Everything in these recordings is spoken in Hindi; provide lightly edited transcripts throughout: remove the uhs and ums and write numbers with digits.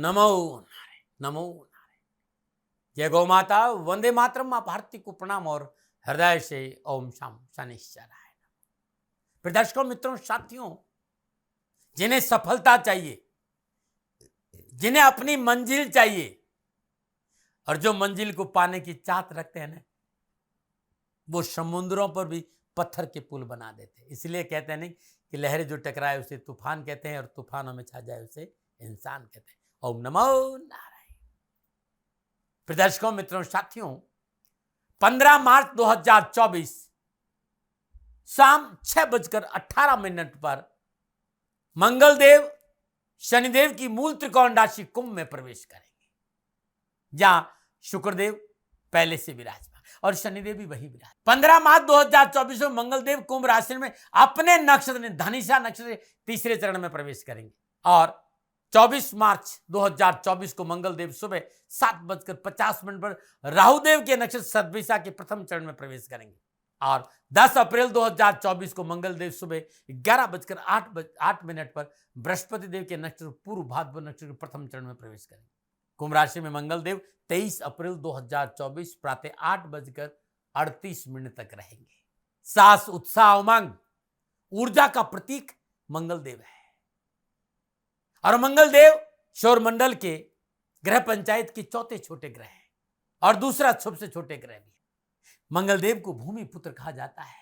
नमो नारायण, नमो नारायण। जय गौ माता, वंदे मातरम। मां भारती को प्रणाम और हृदय से ओम शाम शनिश्चराय। दर्शकों, मित्रों, साथियों, जिन्हें सफलता चाहिए, जिन्हें अपनी मंजिल चाहिए और जो मंजिल को पाने की चाहत रखते हैं ना, वो समुद्रों पर भी पत्थर के पुल बना देते हैं। इसलिए कहते हैं नहीं कि लहरें जो टकराए उसे तूफान कहते हैं और तूफानों में छा जाए उसे इंसान कहते हैं। ओम नमो नारायण। दर्शकों, मित्रों, साथियों, 15 मार्च 2024 शाम 6:18 पर मंगलदेव शनिदेव की मूल त्रिकोण राशि कुंभ में प्रवेश करेंगे, जहां शुक्रदेव पहले से विराजमान और शनिदेव भी वही विराज। 15 मार्च 2024 में मंगलदेव कुंभ राशि में अपने नक्षत्र धनिष्ठा नक्षत्र तीसरे चरण में प्रवेश करेंगे और 24 मार्च 2024 को मंगलदेव सुबह 7:50 पर राहुदेव के नक्षत्र सतभिषा के प्रथम चरण में प्रवेश करेंगे और 10 अप्रैल 2024 को मंगलदेव सुबह 11:08 पर बृहस्पति देव के नक्षत्र पूर्व भाद्रपद नक्षत्र के प्रथम चरण में प्रवेश करेंगे। कुंभ राशि में मंगलदेव 23 अप्रैल 2024 प्रातः 8:38 तक रहेंगे। साहस, उत्साह, उमंग, ऊर्जा का प्रतीक मंगलदेव है और मंगलदेव सौरमंडल के ग्रह पंचायत के चौथे छोटे ग्रह हैं और दूसरा सबसे छोटे ग्रह भी है। मंगलदेव को भूमि पुत्र कहा जाता है,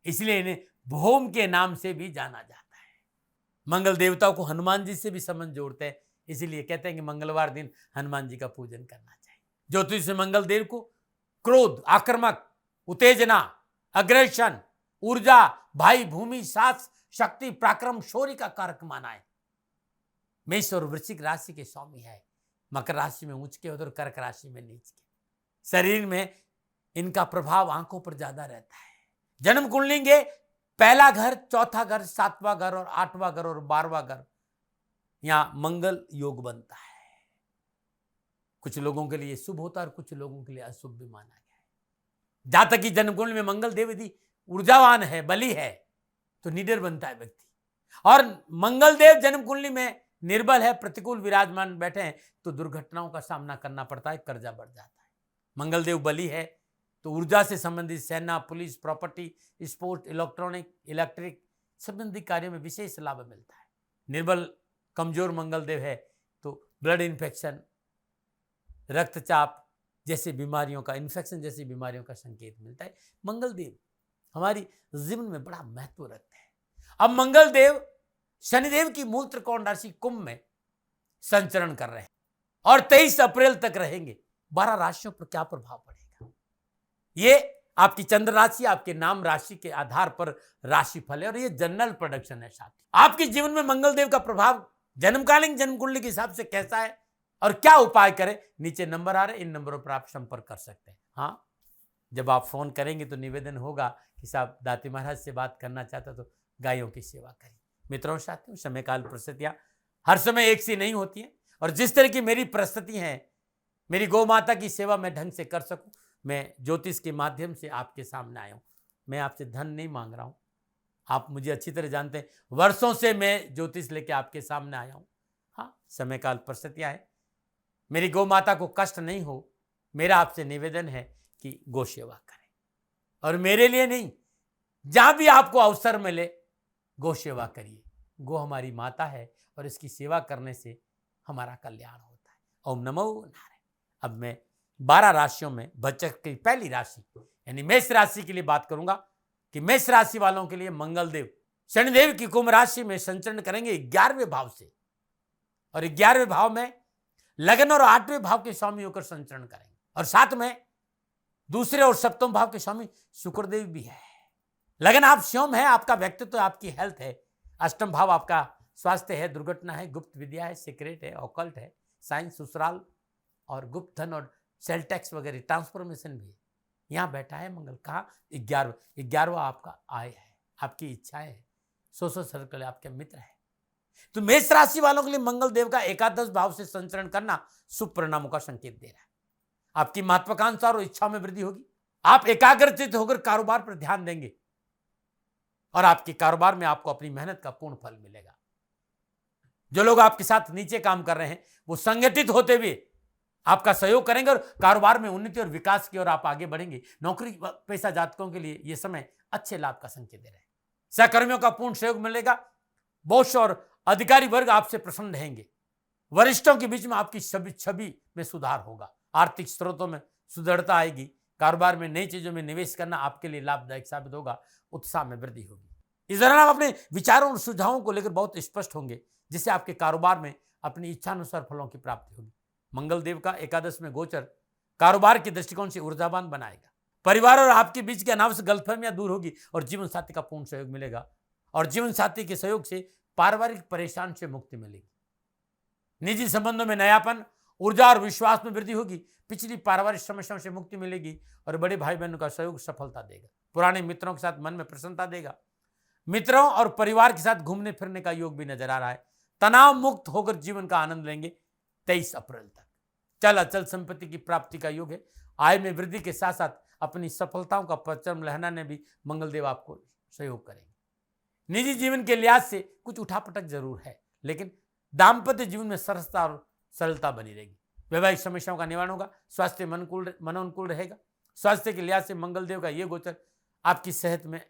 इसलिए इन्हें भौम के नाम से भी जाना जाता है। मंगल देवता को हनुमान जी से भी संबंध जोड़ते हैं, इसीलिए कहते हैं कि मंगलवार दिन हनुमान जी का पूजन करना चाहिए। ज्योतिष में मंगलदेव को क्रोध, आक्रामक, उत्तेजना, अग्रेशन, ऊर्जा, भाई, भूमि, साहस, शक्ति, पराक्रम, शौर्य का कारक माना है। मेष और वृश्चिक राशि के स्वामी है, मकर राशि में उच्च के और कर्क राशि में नीच के। शरीर में इनका प्रभाव आंखों पर ज्यादा रहता है। जन्म कुंडली के पहला घर, चौथा घर, 7वां घर और 8वां घर और 12वां घर, यहां मंगल योग बनता है। कुछ लोगों के लिए शुभ होता है और कुछ लोगों के लिए अशुभ भी माना गया है। जहां तक कि जन्म कुंडली में मंगल देव यदि ऊर्जावान है, बली है, तो निडर बनता है व्यक्ति, और मंगल देव जन्म कुंडली में निर्बल है, प्रतिकूल विराजमान बैठे हैं, तो दुर्घटनाओं का सामना करना पड़ता है, कर्जा बढ़ जाता है। मंगल देव बली है तो ऊर्जा से संबंधित सेना, police, property, sport, electronic, electric संबंधी कार्यों में विशेष लाभ मिलता है। निर्बल, कमजोर मंगलदेव है तो ब्लड इन्फेक्शन, रक्तचाप जैसी बीमारियों का, इन्फेक्शन जैसी बीमारियों का संकेत मिलता है। मंगलदेव हमारी जीवन में बड़ा महत्व रखते हैं। अब मंगलदेव शनिदेव की मूल त्रिकोण राशि कुंभ में संचरण कर रहे हैं और 23 अप्रैल तक रहेंगे। 12 राशियों पर क्या प्रभाव पड़ेगा, ये आपकी चंद्र राशि, आपके नाम राशि के आधार पर राशि फल है और ये जनरल प्रोडक्शन है। साथ आपके जीवन में मंगलदेव का प्रभाव जन्मकालीन जन्म कुंडली के हिसाब से कैसा है और क्या उपाय करें, नीचे नंबर आ रहे, इन नंबरों पर आप संपर्क कर सकते हैं। हाँ, जब आप फोन करेंगे तो निवेदन होगा कि साहब दाती महाराज से बात करना चाहता तो गायों की सेवा करिए। मित्रों, साथियों, समय काल परिस्थितियां हर समय एक सी नहीं होती हैं और जिस तरह की मेरी परिस्थिति है, मेरी गौ माता की सेवा मैं ढंग से कर सकूं, मैं ज्योतिष के माध्यम से आपके सामने आया हूं। मैं आपसे धन नहीं मांग रहा हूं, आप मुझे अच्छी तरह जानते हैं, वर्षों से मैं ज्योतिष लेके आपके सामने आया हूं। हाँ, समय काल परिस्थितियां है, मेरी गौ माता को कष्ट नहीं हो, मेरा आपसे निवेदन है कि गौ सेवा करें और मेरे लिए नहीं, जहां भी आपको अवसर मिले गौ सेवा करिए। गौ हमारी माता है और इसकी सेवा करने से हमारा कल्याण होता है। ओम नमो नारायण। अब मैं 12 राशियों में बचत की पहली राशि यानी मेष राशि के लिए बात करूंगा कि मेष राशि वालों के लिए मंगलदेव शनिदेव की कुंभ राशि में संचरण करेंगे 11वें भाव से और 11वें भाव में लगन और 8वें भाव के स्वामी होकर संचरण करेंगे और साथ में दूसरे और सप्तम भाव के स्वामी शुक्रदेव भी है। लगन आप स्वयं है, आपका व्यक्तित्व, आपकी हेल्थ है। अष्टम भाव आपका स्वास्थ्य है, दुर्घटना है, गुप्त विद्या है, सीक्रेट है, ऑकल्ट है, साइंस, ससुराल और गुप्त धन और सेल टैक्स वगैरह ट्रांसफॉर्मेशन भी है। यहाँ बैठा है मंगल। कहा 11वां आपका आय है, आपकी इच्छाएं है, सोशल सर्कल आपके मित्र है। तो मेष राशि वालों के लिए मंगल देव का एकादश भाव से संचरण करना शुभ परिणामों का संकेत दे रहा है। आपकी महत्वाकांक्षा और इच्छा में वृद्धि होगी, आप एकाग्रचित होकर कारोबार पर ध्यान देंगे और आपके कारोबार में आपको अपनी मेहनत का पूर्ण फल मिलेगा। जो लोग आपके साथ नीचे काम कर रहे हैं वो संगठित होते हुए आपका सहयोग करेंगे और कारोबार में उन्नति और विकास की ओर आप आगे बढ़ेंगे। नौकरी पेशा जातकों के लिए यह समय अच्छे लाभ का संकेत दे रहे हैं। सहकर्मियों का पूर्ण सहयोग मिलेगा। बॉस और अधिकारी वर्ग आपसे प्रसन्न रहेंगे। वरिष्ठों के बीच में आपकी छवि में सुधार होगा। आर्थिक स्रोतों में सुदृढ़ता आएगी। कारोबार में नई चीजों में निवेश करना आपके लिए लाभदायक साबित होगा। उत्साह में वृद्धि होगी। इस दौरान आप अपने विचारों और सुझावों को लेकर बहुत स्पष्ट होंगे, जिससे आपके कारोबार में अपनी इच्छानुसार फलों की प्राप्ति होगी। मंगल देव का एकादश में गोचर कारोबार के दृष्टिकोण से ऊर्जावान बनाएगा। परिवार और आपके बीच की अनावश्यक गलतफहमियां दूर होगी और जीवन साथी का पूर्ण सहयोग मिलेगा और जीवन साथी के सहयोग से पारिवारिक परेशान से मुक्ति मिलेगी। निजी संबंधों में नयापन, ऊर्जा और विश्वास में वृद्धि होगी। पिछली पारिवारिक समस्याओं से मुक्ति मिलेगी और बड़े भाई बहनों का सहयोग सफलता देगा। पुराने मित्रों के साथ मन में प्रसन्नता देगा। मित्रों और परिवार के साथ घूमने फिरने का योग भी नजर आ रहा है। तनाव मुक्त होकर जीवन का आनंद लेंगे 23 अप्रैल तक। चल अचल संपत्ति की प्राप्ति का योग है। आय में वृद्धि के साथ साथ अपनी सफलताओं का परचम लहराने भी मंगलदेव आपको सहयोग करेंगे। निजी जीवन के लिहाज से कुछ उठापटक जरूर है, लेकिन दाम्पत्य जीवन में सरसता और सरलता बनी रहेगी। वैवाहिक समस्याओं का निवारण होगा। स्वास्थ्य मनोनुकूल रहेगा। स्वास्थ्य के लिहाज से मंगलदेव का यह गोचर आपकी सेहत में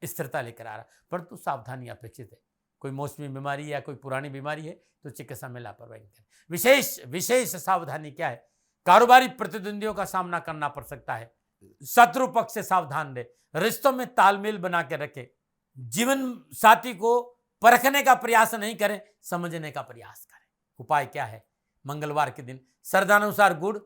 स्थिरता लेकर आ रहा है, परंतु सावधानी अपेक्षित है। कोई मौसमी बीमारी या कोई पुरानी बीमारी है तो चिकित्सा में लापरवाही करें। विशेष सावधानी क्या है? कारोबारी प्रतिद्वंदियों का सामना करना पड़ सकता है। शत्रु पक्ष से सावधान रहे। रिश्तों में तालमेल बना के रखें। जीवन साथी को परखने का प्रयास नहीं करें, समझने का प्रयास करें। उपाय क्या है? मंगलवार के दिन श्रद्धानुसार गुड़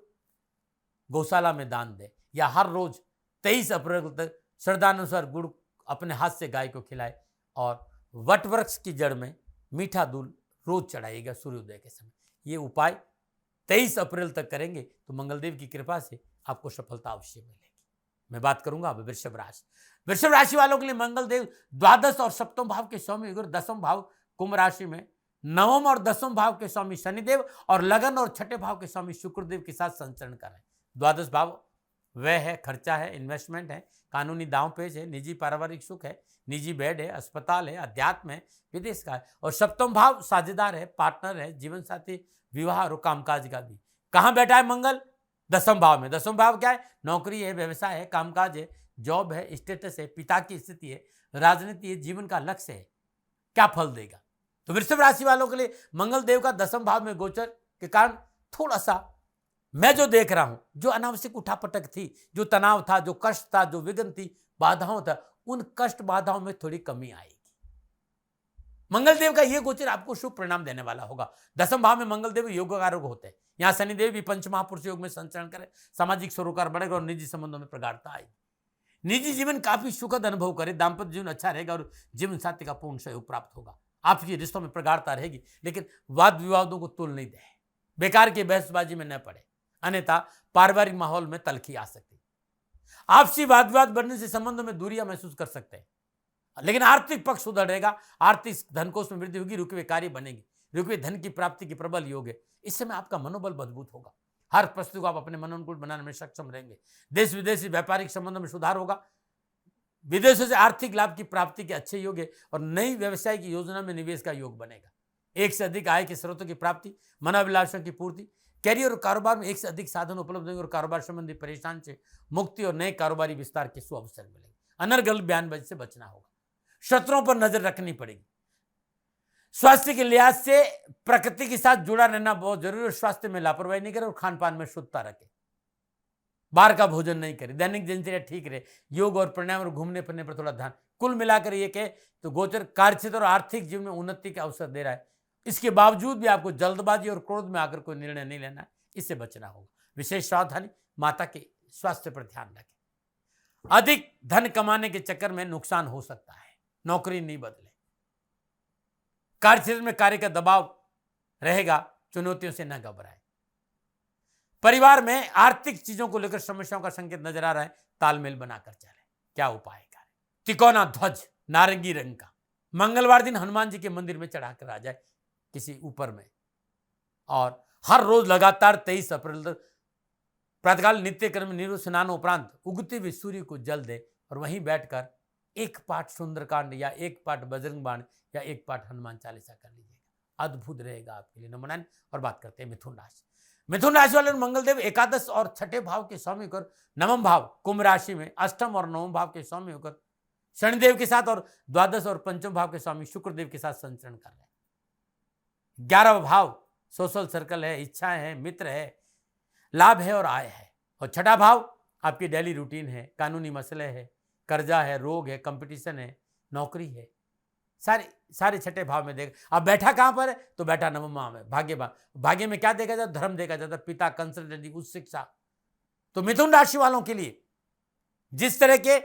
गौशाला में दान दें या हर रोज 23 अप्रैल तक श्रद्धानुसार गुड़ अपने हाथ से गाय को खिलाए और वट वृक्ष की जड़ में मीठा दूध रोज चढ़ाइएगा सूर्योदय के समय। ये उपाय 23 अप्रैल तक करेंगे तो मंगलदेव की कृपा से आपको सफलता अवश्य मिलेगी। मैं बात करूंगा अब वृषभ राशि। वृषभ राशि वालों के लिए मंगलदेव द्वादश और सप्तम भाव के स्वामी गुरु, दसम भाव कुंभ राशि में नवम और दसम भाव के स्वामी शनिदेव और लगन और छठे भाव के स्वामी शुक्रदेव के साथ संचरण कर रहे हैं। द्वादश भाव व्यय है, खर्चा है, इन्वेस्टमेंट है, कानूनी दांव पेच है, निजी पारिवारिक सुख है, निजी बेड है, अस्पताल है, अध्यात्म है, विदेश का है। और सप्तम भाव साझेदार है, पार्टनर है, जीवन साथी, विवाह और कामकाज का भी। कहां बैठा है मंगल? दसम भाव में। दसम भाव क्या है? नौकरी है, व्यवसाय है, कामकाज है, जॉब है, स्टेटस है, पिता की स्थिति है, राजनीति है, जीवन का लक्ष्य है। क्या फल देगा? तो वृषभ राशि वालों के लिए मंगल देव का दसम भाव में गोचर के कारण थोड़ा सा मैं जो देख रहा हूं, जो अनावश्यक उठापटक थी, जो तनाव था, जो कष्ट था, जो विघ्न थी, बाधाओं था, उन कष्ट बाधाओं में थोड़ी कमी आएगी। मंगलदेव का यह गोचर आपको शुभ परिणाम देने वाला होगा। दसम भाव में मंगलदेव योगकारक होते हैं। यहां शनिदेव भी पंच महापुरुष योग में संचरण करें, सामाजिक सरोकार बढ़ेगा और निजी संबंधों में प्रगाढ़ता आएगी। निजी जीवन काफी सुखद अनुभव करे, दाम्पत्य जीवन अच्छा रहेगा और जीवन साथी का पूर्ण सहयोग प्राप्त होगा। आपकी रिश्तों में प्रगाढ़ता रहेगी, लेकिन वाद विवादों को तुल नहीं दे, बेकार की बहसबाजी में न पड़े, अन्यथा पारिवारिक माहौल में तलखी आ सकती है। आपसी वाद विवाद बढ़ने से संबंधों में दूरियां महसूस कर सकते हैं, लेकिन आर्थिक पक्ष सुधरेगा। आर्थिक धनकोष में वृद्धि होगी, रुके हुए कार्य बनेगी, रुके हुए धन की प्राप्ति की प्रबल योग है। इस समय आपका मनोबल मजबूत होगा। हर परिस्थिति को आप अपने मनोनुकूल बनाने में सक्षम रहेंगे। देश विदेशी व्यापारिक संबंधों में सुधार होगा। विदेशों से आर्थिक लाभ की प्राप्ति के अच्छे योग है और नई व्यवसाय की योजना में निवेश का योग बनेगा। एक से अधिक आय के स्रोतों की प्राप्ति, मनोभिलाषों की पूर्ति, कैरियर और कारोबार में एक से अधिक साधन उपलब्ध होंगे और कारोबार संबंधी परेशान से मुक्ति और नए कारोबारी विस्तार के सुअवसर मिलेंगे। अनर्गल बयानबाजी से बचना होगा। शत्रुओं पर नजर रखनी पड़ेगी। स्वास्थ्य के लिहाज से प्रकृति के साथ जुड़ा रहना बहुत जरूरी है। स्वास्थ्य में लापरवाही नहीं करें और खान पान में शुद्धता रखें। बाहर का भोजन नहीं करें। दैनिक दिनचर्या ठीक रहे। योग और प्राणायाम और घूमने फिरने पर थोड़ा ध्यान। कुल मिलाकर ये कहे तो गोचर कार्यक्षेत्र और आर्थिक जीवन में उन्नति के अवसर दे रहा है। इसके बावजूद भी आपको जल्दबाजी और क्रोध में आकर कोई निर्णय नहीं लेना है, इससे बचना होगा। विशेष सावधानी, माता के स्वास्थ्य पर ध्यान रखें। अधिक धन कमाने के चक्कर में नुकसान हो सकता है। नौकरी नहीं बदले। कार्यक्षेत्र में कार्य का दबाव रहेगा, चुनौतियों से न घबराएं। परिवार में आर्थिक चीजों को लेकर समस्याओं का संकेत नजर आ रहा है, तालमेल बनाकर चलें। क्या उपाय करें? तिकोना ध्वज नारंगी रंग का मंगलवार दिन हनुमान जी के मंदिर में चढ़ाकर आ जाए किसी ऊपर में, और हर रोज लगातार 23 अप्रैल तक प्रातःकाल नित्य कर्म निवृत्त स्नान उपरांत उगते हुए सूर्य को जल दे और वहीं बैठकर एक पाठ सुंदरकांड या एक पाठ बजरंग बाण या एक पाठ हनुमान चालीसा कर लीजिएगा। अद्भुत रहेगा आपके लिए। नंबर 9 और बात करते हैं मिथुन राशि। मिथुन राशि वाले मंगलदेव एकादश और छठे भाव के स्वामी होकर नवम भाव कुंभ राशि में, अष्टम और नवम भाव के स्वामी होकर शनिदेव के साथ और द्वादश और पंचम भाव के स्वामी शुक्रदेव के साथ संचरण कर रहे हैं। 11वां भाव सोशल सर्कल है, इच्छाएं हैं, मित्र है, लाभ है और आय है। और छठा भाव आपकी डेली रूटीन है, कानूनी मसले है, कर्जा है, रोग है, कंपटीशन है, नौकरी है, सारे छठे भाव में देगा। अब बैठा कहां पर है? तो बैठा नवम भाव में, भाग्य भाव। भाग्य में क्या देखा जाता? धर्म देखा जाता, पिता, कंसल्टेंसी, उच्च शिक्षा। तो मिथुन राशि वालों के लिए जिस तरह के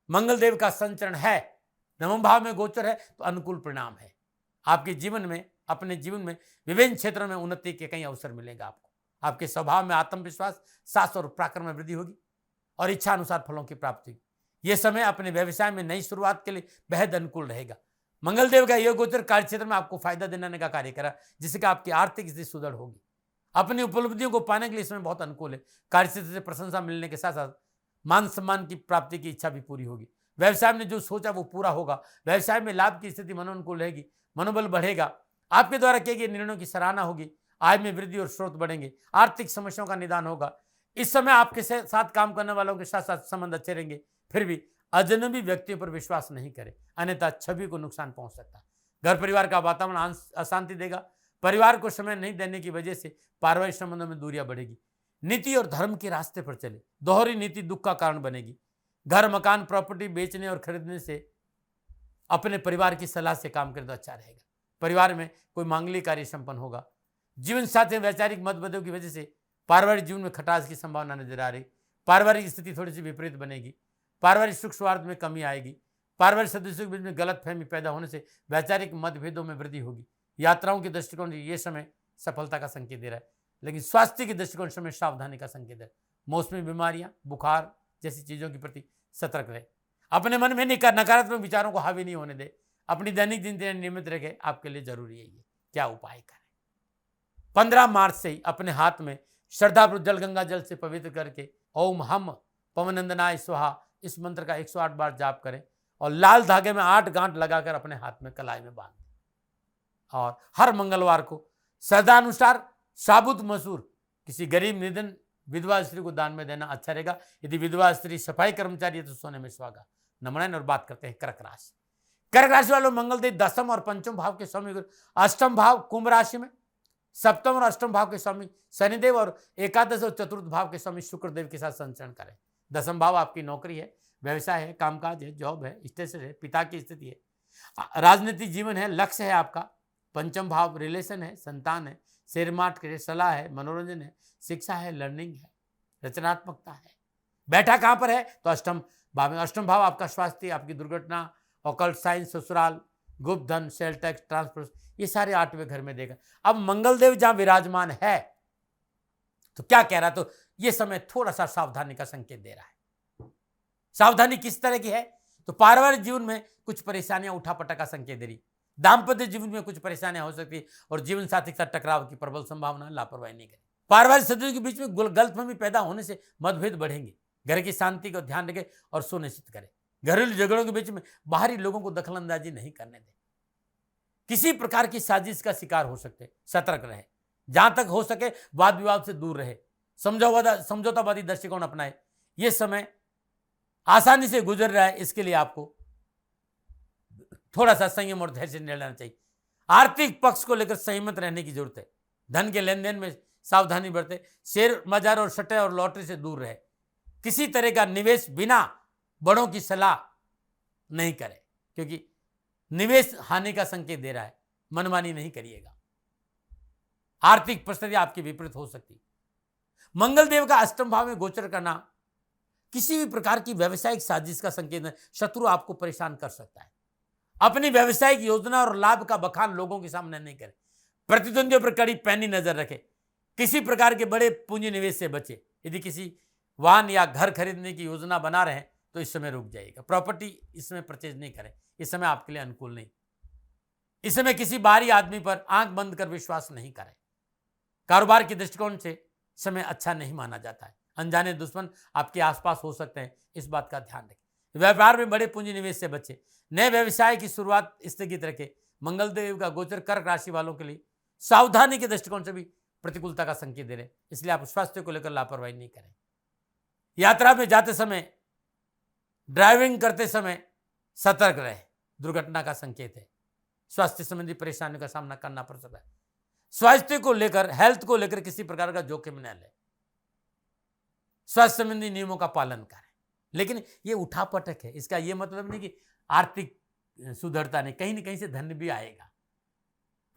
मंगलदेव का संचरण है, नवम भाव में गोचर है, तो अनुकूल परिणाम है। आपके जीवन में, अपने जीवन में विभिन्न क्षेत्रों में उन्नति के कई अवसर मिलेगा आपको। आपके स्वभाव में आत्मविश्वास, साहस और पराक्रम में वृद्धि होगी और इच्छा अनुसार फलों की प्राप्ति होगी। यह समय अपने व्यवसाय में नई शुरुआत के लिए बेहद अनुकूल रहेगा। मंगलदेव का यह गोचर कार्य क्षेत्र में आपको फायदा दिलाने का कार्य करा, जिससे आपकी आर्थिक स्थिति सुदृढ़ होगी। अपनी उपलब्धियों को पाने के लिए समय बहुत अनुकूल है। कार्य क्षेत्र से प्रशंसा मिलने के साथ साथ मान सम्मान की प्राप्ति की इच्छा भी पूरी होगी। व्यवसाय में जो सोचा वो पूरा होगा। व्यवसाय में लाभ की स्थिति मनोनुकूल रहेगी, मनोबल बढ़ेगा। आपके द्वारा किए गए निर्णयों की सराहना होगी। आय में वृद्धि और स्रोत बढ़ेंगे। आर्थिक समस्याओं का निदान होगा। इस समय आपके साथ काम करने वालों के साथ साथ संबंध अच्छे रहेंगे। फिर भी अजनबी व्यक्तियों पर विश्वास नहीं करें, अन्यथा छवि को नुकसान पहुंच सकता है। घर परिवार का वातावरण अशांति देगा। परिवार को समय नहीं देने की वजह से पारिवारिक संबंधों में दूरियां बढ़ेगी। नीति और धर्म के रास्ते पर चले। दोहरी नीति दुख का कारण बनेगी। घर, मकान, प्रॉपर्टी बेचने और खरीदने से अपने परिवार की सलाह से काम करें तो अच्छा रहेगा। परिवार में कोई मांगलिक कार्य संपन्न होगा। जीवन साथी वैचारिक मतभेदों की वजह से पारिवारिक जीवन में खटास की संभावना नजर आ रही। पारिवारिक स्थिति थोड़ी सी विपरीत बनेगी। पारिवारिक सुख स्वार्थ में कमी आएगी। पारिवारिक सदस्यों के बीच में गलतफहमी पैदा होने से वैचारिक मतभेदों में वृद्धि होगी। यात्राओं के दृष्टिकोण से ये समय सफलता का संकेत दे रहा है, लेकिन स्वास्थ्य के दृष्टिकोण से सावधानी का संकेत है। मौसमी बीमारियां, बुखार जैसी चीजों के प्रति सतर्क रहे। अपने मन में नकारात्मक विचारों को हावी नहीं होने दे। अपनी दैनिक दिनचर्या नियमित रखे, आपके लिए जरूरी है। ये क्या उपाय करें? 15 मार्च से ही अपने हाथ में श्रद्धापूर्वक जल, गंगा जल से पवित्र करके ओम हम पवनंदनाय स्वाहा इस मंत्र का 108 बार जाप करें और लाल धागे में 8 गांठ लगाकर अपने हाथ में कलाई में बांध दें। और हर मंगलवार को श्रद्धानुसार साबुत मसूर किसी गरीब निधन विधवा स्त्री को दान में देना अच्छा रहेगा। यदि विधवा स्त्री सफाई कर्मचारी है तो सोने में सुहागा। नंबर 9 और बात करते हैं कर्क राशि। कर्क राशि वालों मंगलदेव दसम और पंचम भाव के स्वामी, अष्टम भाव कुंभ राशि में, सप्तम और अष्टम भाव के स्वामी शनिदेव और एकादश और चतुर्थ भाव के स्वामी शुक्रदेव के साथ संचरण करें। दसम भाव आपकी नौकरी है, व्यवसाय है, कामकाज है, जॉब है, स्टेटस है, पिता की स्थिति है, राजनीतिक जीवन है, लक्ष्य है आपका। पंचम भाव रिलेशन है, संतान है, शेयर मार्केट, सलाह है, मनोरंजन है, शिक्षा है, लर्निंग है, रचनात्मकता है। बैठा कहां पर है? तो अष्टम भाव में। अष्टम भाव आपका स्वास्थ्य, आपकी दुर्घटना, ऑकल्ट साइंस, ससुराल, गुप्त धन, सेल टैक्स, ट्रांसफर, ये सारे 8वें घर में देगा। अब मंगलदेव जहां विराजमान है तो क्या कह रहा है? तो ये समय थोड़ा सा सावधानी का संकेत दे रहा है। सावधानी किस तरह की है? तो पारिवारिक जीवन में कुछ परेशानियां उठापटक का संकेत दे रही। दाम्पत्य जीवन में कुछ परेशानियां हो सकती है और जीवन साथी के साथ टकराव की प्रबल संभावना। लापरवाही नहीं करें। पारिवारिक सदस्यों के बीच में गलतफहमी पैदा होने से मतभेद बढ़ेंगे। घर की शांति को ध्यान रखें और सुनिश्चित करें। घरेलू झगड़ों के बीच में बाहरी लोगों को दखलंदाजी नहीं करने दें। किसी प्रकार की साजिश का शिकार हो सकते, सतर्क रहे। जहां तक हो सके वाद विवाद से दूर रहे। समझौतावादी दृष्टिकोण अपनाए। यह समय आसानी से गुजर रहा है, इसके लिए आपको थोड़ा सा संयम और धैर्य से निर्णय लेना चाहिए। आर्थिक पक्ष को लेकर संयमित रहने की जरूरत है। धन के लेन देन में सावधानी बरते। शेयर बाजार और सट्टे और लॉटरी से दूर रहे। किसी तरह का निवेश बिना बड़ों की सलाह नहीं करें, क्योंकि निवेश हानि का संकेत दे रहा है। मनमानी नहीं करिएगा। आर्थिक परिस्थिति आपकी विपरीत हो सकती। मंगलदेव का अष्टम भाव में गोचर करना किसी भी प्रकार की व्यावसायिक साजिश का संकेत है। शत्रु आपको परेशान कर सकता है। अपनी व्यावसायिक योजना और लाभ का बखान लोगों के सामने नहीं करें। प्रतिद्वंदियों पर कड़ी पैनी नजर रखें। किसी प्रकार के बड़े पूंजी निवेश से बचे। यदि किसी वाहन या घर खरीदने की योजना बना रहे हैं तो इस समय रुक जाइएगा। प्रॉपर्टी इस समय परचेज नहीं करें, इस समय आपके लिए अनुकूल नहीं। इस समय किसी बाहरी आदमी पर आंख बंद कर विश्वास नहीं करें। कारोबार के दृष्टिकोण से समय अच्छा नहीं माना जाता है। अनजाने दुश्मन आपके आसपास हो सकते हैं, इस बात का ध्यान रखें। व्यापार में बड़े पूंजी निवेश से बचे। नए व्यवसाय की शुरुआत स्थगित रखे। मंगल देव का गोचर कर्क राशि वालों के लिए सावधानी के दृष्टिकोण से भी प्रतिकूलता का संकेत दे रहे, इसलिए आप स्वास्थ्य को लेकर लापरवाही नहीं करें। यात्रा में जाते समय, ड्राइविंग करते समय सतर्क रहे, दुर्घटना का संकेत है। स्वास्थ्य संबंधी परेशानियों का सामना करना पड़ सकता है। स्वास्थ्य को लेकर, हेल्थ को लेकर किसी प्रकार का जोखिम न लें। स्वास्थ्य संबंधी नियमों का पालन करें। लेकिन ये उठापटक है, इसका ये मतलब नहीं कि आर्थिक सुधरता नहीं, कहीं ना कहीं से धन भी आएगा।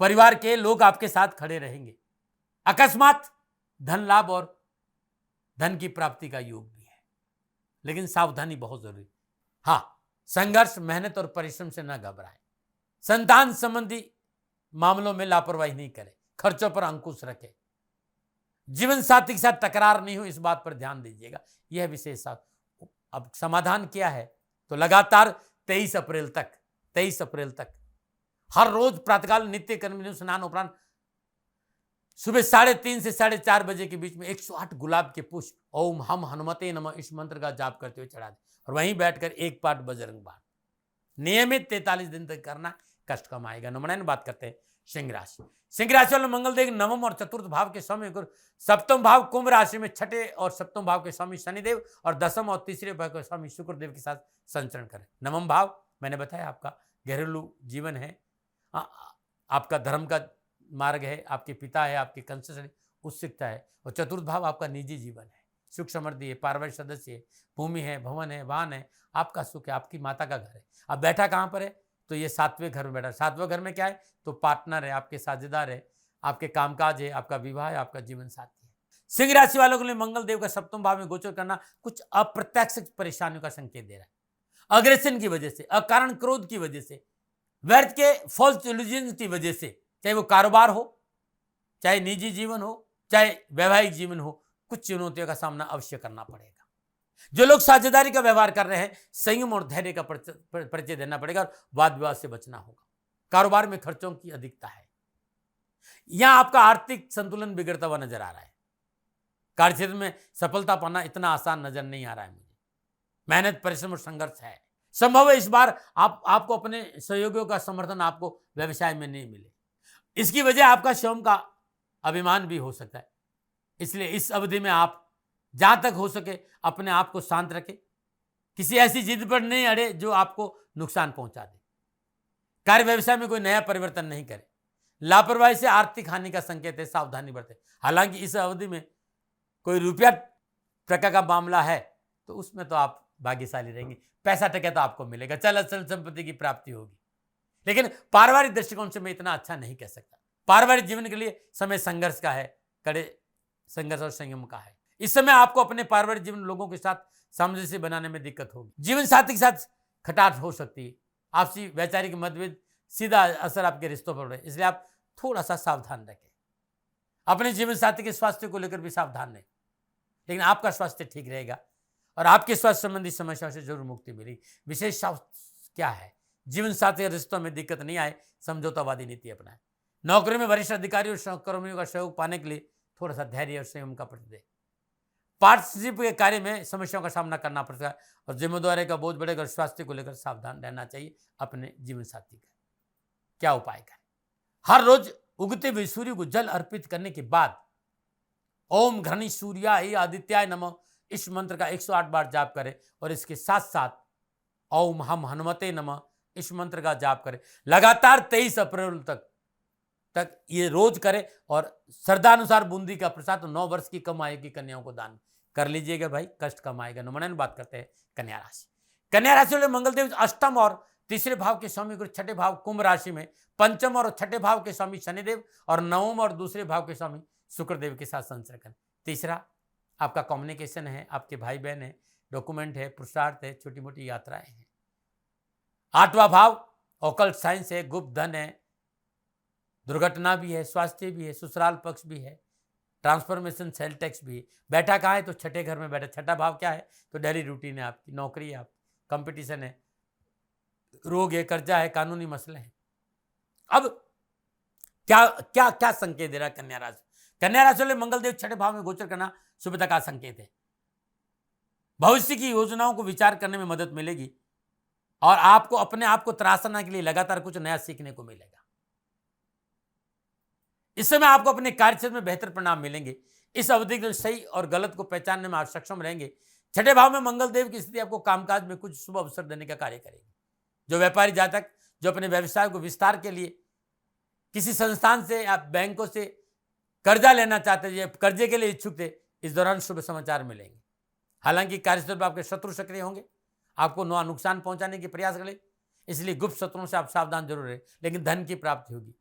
परिवार के लोग आपके साथ खड़े रहेंगे। अकस्मात धन लाभ और धन की प्राप्ति का योग भी है, लेकिन सावधानी बहुत जरूरी। हाँ, संघर्ष, मेहनत और परिश्रम से न घबराएं। संतान संबंधी मामलों में लापरवाही नहीं करें। खर्चों पर अंकुश रखें। जीवन साथी के साथ तकरार नहीं हो, इस बात पर ध्यान दीजिएगा। यह विशेष अब समाधान क्या है, तो लगातार 23 अप्रैल तक हर रोज प्रातःकाल नित्य कर्म स्नान उपरांत सुबह 3:30 से 4:30 बजे के बीच में 108 गुलाब के पुष्प ओम हम हनुमते नमः इस मंत्र का जाप करते हुए चढ़ा दें और वहीं बैठकर एक पाठ बजरंग बाण नियमित 43 दिन तक करना, कष्ट कम आएगा। नंबर 9 बात करते हैं सिंह राशि। सिंह राशि वाले मंगल देव नवम और चतुर्थ भाव के स्वामी, सप्तम भाव कुंभ राशि में छठे और सप्तम भाव के स्वामी शनिदेव और दसम और तीसरे भाव के स्वामी शुक्रदेव के साथ संचरण करें। नवम भाव मैंने बताया आपका घरेलू जीवन है, आपका धर्म का मार्ग है, आपके पिता है, आपकी कंसेशन उत्सुकता है। और चतुर्थ भाव आपका निजी जीवन है, सुख समृद्धि है, पारिवारिक सदस्य है, भूमि है, भवन है, वाहन है, आपका सुख है, आपकी माता का घर है। अब बैठा कहाँ पर है, तो ये 7वें घर में बैठा। 7वें घर में क्या है, तो पार्टनर है, आपके साझेदार है, आपके कामकाज है, आपका विवाह है, आपका जीवन साथी है। सिंह राशि वालों के लिए मंगल देव का सप्तम भाव में गोचर करना कुछ अप्रत्यक्ष परेशानियों का संकेत दे रहा है। अग्रेशन की वजह से, अकारण क्रोध की वजह से, व्यर्थ के फॉल्स इल्यूजन की वजह से, चाहे वो कारोबार हो, चाहे निजी जीवन हो, चाहे वैवाहिक जीवन हो, कुछ चुनौतियों का सामना अवश्य करना पड़ेगा। जो लोग साझेदारी का व्यवहार कर रहे हैं, संयम और धैर्य का परिचय देना पड़ेगा और वाद विवाद से बचना होगा। कारोबार में खर्चों की अधिकता है, यहां आपका आर्थिक संतुलन बिगड़ता हुआ नजर आ रहा है। कार्यक्षेत्र में सफलता पाना इतना आसान नजर नहीं आ रहा है मुझे। मेहनत, परिश्रम और संघर्ष है। संभव है इस बार आपको अपने सहयोगियों का समर्थन आपको व्यवसाय में नहीं मिले, इसकी वजह आपका स्वयं का अभिमान भी हो सकता है। इसलिए इस अवधि में आप जहां तक हो सके अपने आप को शांत रखें, किसी ऐसी जिद पर नहीं अड़े जो आपको नुकसान पहुंचा दे। कार्य व्यवसाय में कोई नया परिवर्तन नहीं करें। लापरवाही से आर्थिक हानि का संकेत है, सावधानी बरतें। हालांकि इस अवधि में कोई रुपया टका का मामला है तो उसमें तो आप भाग्यशाली रहेंगे, पैसा टका तो आपको मिलेगा, चल अचल संपत्ति की प्राप्ति होगी। लेकिन पारिवारिक दृष्टिकोण से मैं इतना अच्छा नहीं कह सकता। पारिवारिक जीवन के लिए समय संघर्ष का है, कड़े संघर्ष और संयम का है। इस समय आपको अपने पारिवारिक जीवन लोगों के साथ सामंजस्य बनाने में दिक्कत होगी। जीवन साथी के साथ खटाट हो सकती है। आपसी वैचारिक मतभेद सीधा असर आपके रिश्तों पर रहे, इसलिए आप थोड़ा सा सावधान रखें। अपने जीवन साथी के स्वास्थ्य को लेकर भी सावधान रहें, लेकिन आपका स्वास्थ्य ठीक रहेगा और आपके स्वास्थ्य संबंधी समस्याओं से जरूर मुक्ति मिलेगी। विशेष क्या है, जीवन साथी रिश्तों में दिक्कत नहीं आए, समझौतावादी नीति अपनाएं। नौकरी में वरिष्ठ अधिकारियों और सहकर्मियों का सहयोग पाने के लिए थोड़ा सा धैर्य और संयम का प्रति दें। पार्टनरशिप के कार्य में समस्याओं का सामना करना पड़ता है और जिम्मेदारी का बोझ बढ़ेगा। स्वास्थ्य को लेकर सावधान रहना चाहिए अपने जीवन साथी का। क्या उपाय करें, हर रोज उगते हुए सूर्य को जल अर्पित करने के बाद ओम घृणी सूर्याय आदित्याय नमः इस मंत्र का 108 बार जाप करें और इसके साथ साथ ओम हम हनुमते नमः इस मंत्र का जाप करें। लगातार 23 अप्रैल तक ये रोज करें और श्रद्धानुसार बूंदी का प्रसाद 9 वर्ष की कम आयु की कन्याओं को दान कर लीजिएगा भाई, कष्ट कम आएगा। नंबर 9 बात करते हैं कन्या राशि। कन्या राशि वाले मंगलदेव अष्टम और तीसरे भाव के स्वामी गुरु, छठे भाव कुंभ राशि में, पंचम और छठे भाव के स्वामी शनिदेव और नवम और दूसरे भाव के स्वामी शुक्रदेव के साथ संचरण करें। तीसरा आपका कम्युनिकेशन है, आपके भाई बहन है, डॉक्यूमेंट है, पुरुषार्थ है, छोटी मोटी यात्राएं हैं। आठवां भाव ऑकल्ट साइंस है, गुप्त धन है, दुर्घटना भी है, स्वास्थ्य भी है, ससुराल पक्ष भी है, ट्रांसफॉर्मेशन, सेल टैक्स भी है। बैठा कहाँ है, तो छठे घर में बैठा। छठा भाव क्या है, तो डेली रूटीन है, आपकी नौकरी है, आप कंपटीशन है, रोग है, कर्जा है, कानूनी मसले हैं। अब क्या क्या क्या संकेत दे रहा है कन्या राशि? कन्या राशि वाले मंगलदेव छठे भाव में गोचर करना शुभता का संकेत है। भविष्य की योजनाओं को विचार करने में मदद मिलेगी और आपको अपने आप को तराशने के लिए लगातार कुछ नया सीखने को मिलेगा। इस समय आपको अपने कार्यक्षेत्र में बेहतर परिणाम मिलेंगे। इस अवधि में सही और गलत को पहचानने में आप सक्षम रहेंगे। छठे भाव में मंगल देव की स्थिति आपको कामकाज में कुछ शुभ अवसर देने का कार्य करेगी। जो व्यापारी जातक जो अपने व्यवसाय को विस्तार के लिए किसी संस्थान से या बैंकों से कर्जा लेना चाहते थे, कर्जे के लिए इच्छुक थे, इस दौरान शुभ समाचार मिलेंगे। हालांकि कार्यस्थल पर आपके शत्रु सक्रिय होंगे, आपको नुकसान पहुंचाने की प्रयास करें, इसलिए गुप्त शत्रुओं से आप सावधान जरूर रहे, लेकिन धन की प्राप्ति होगी।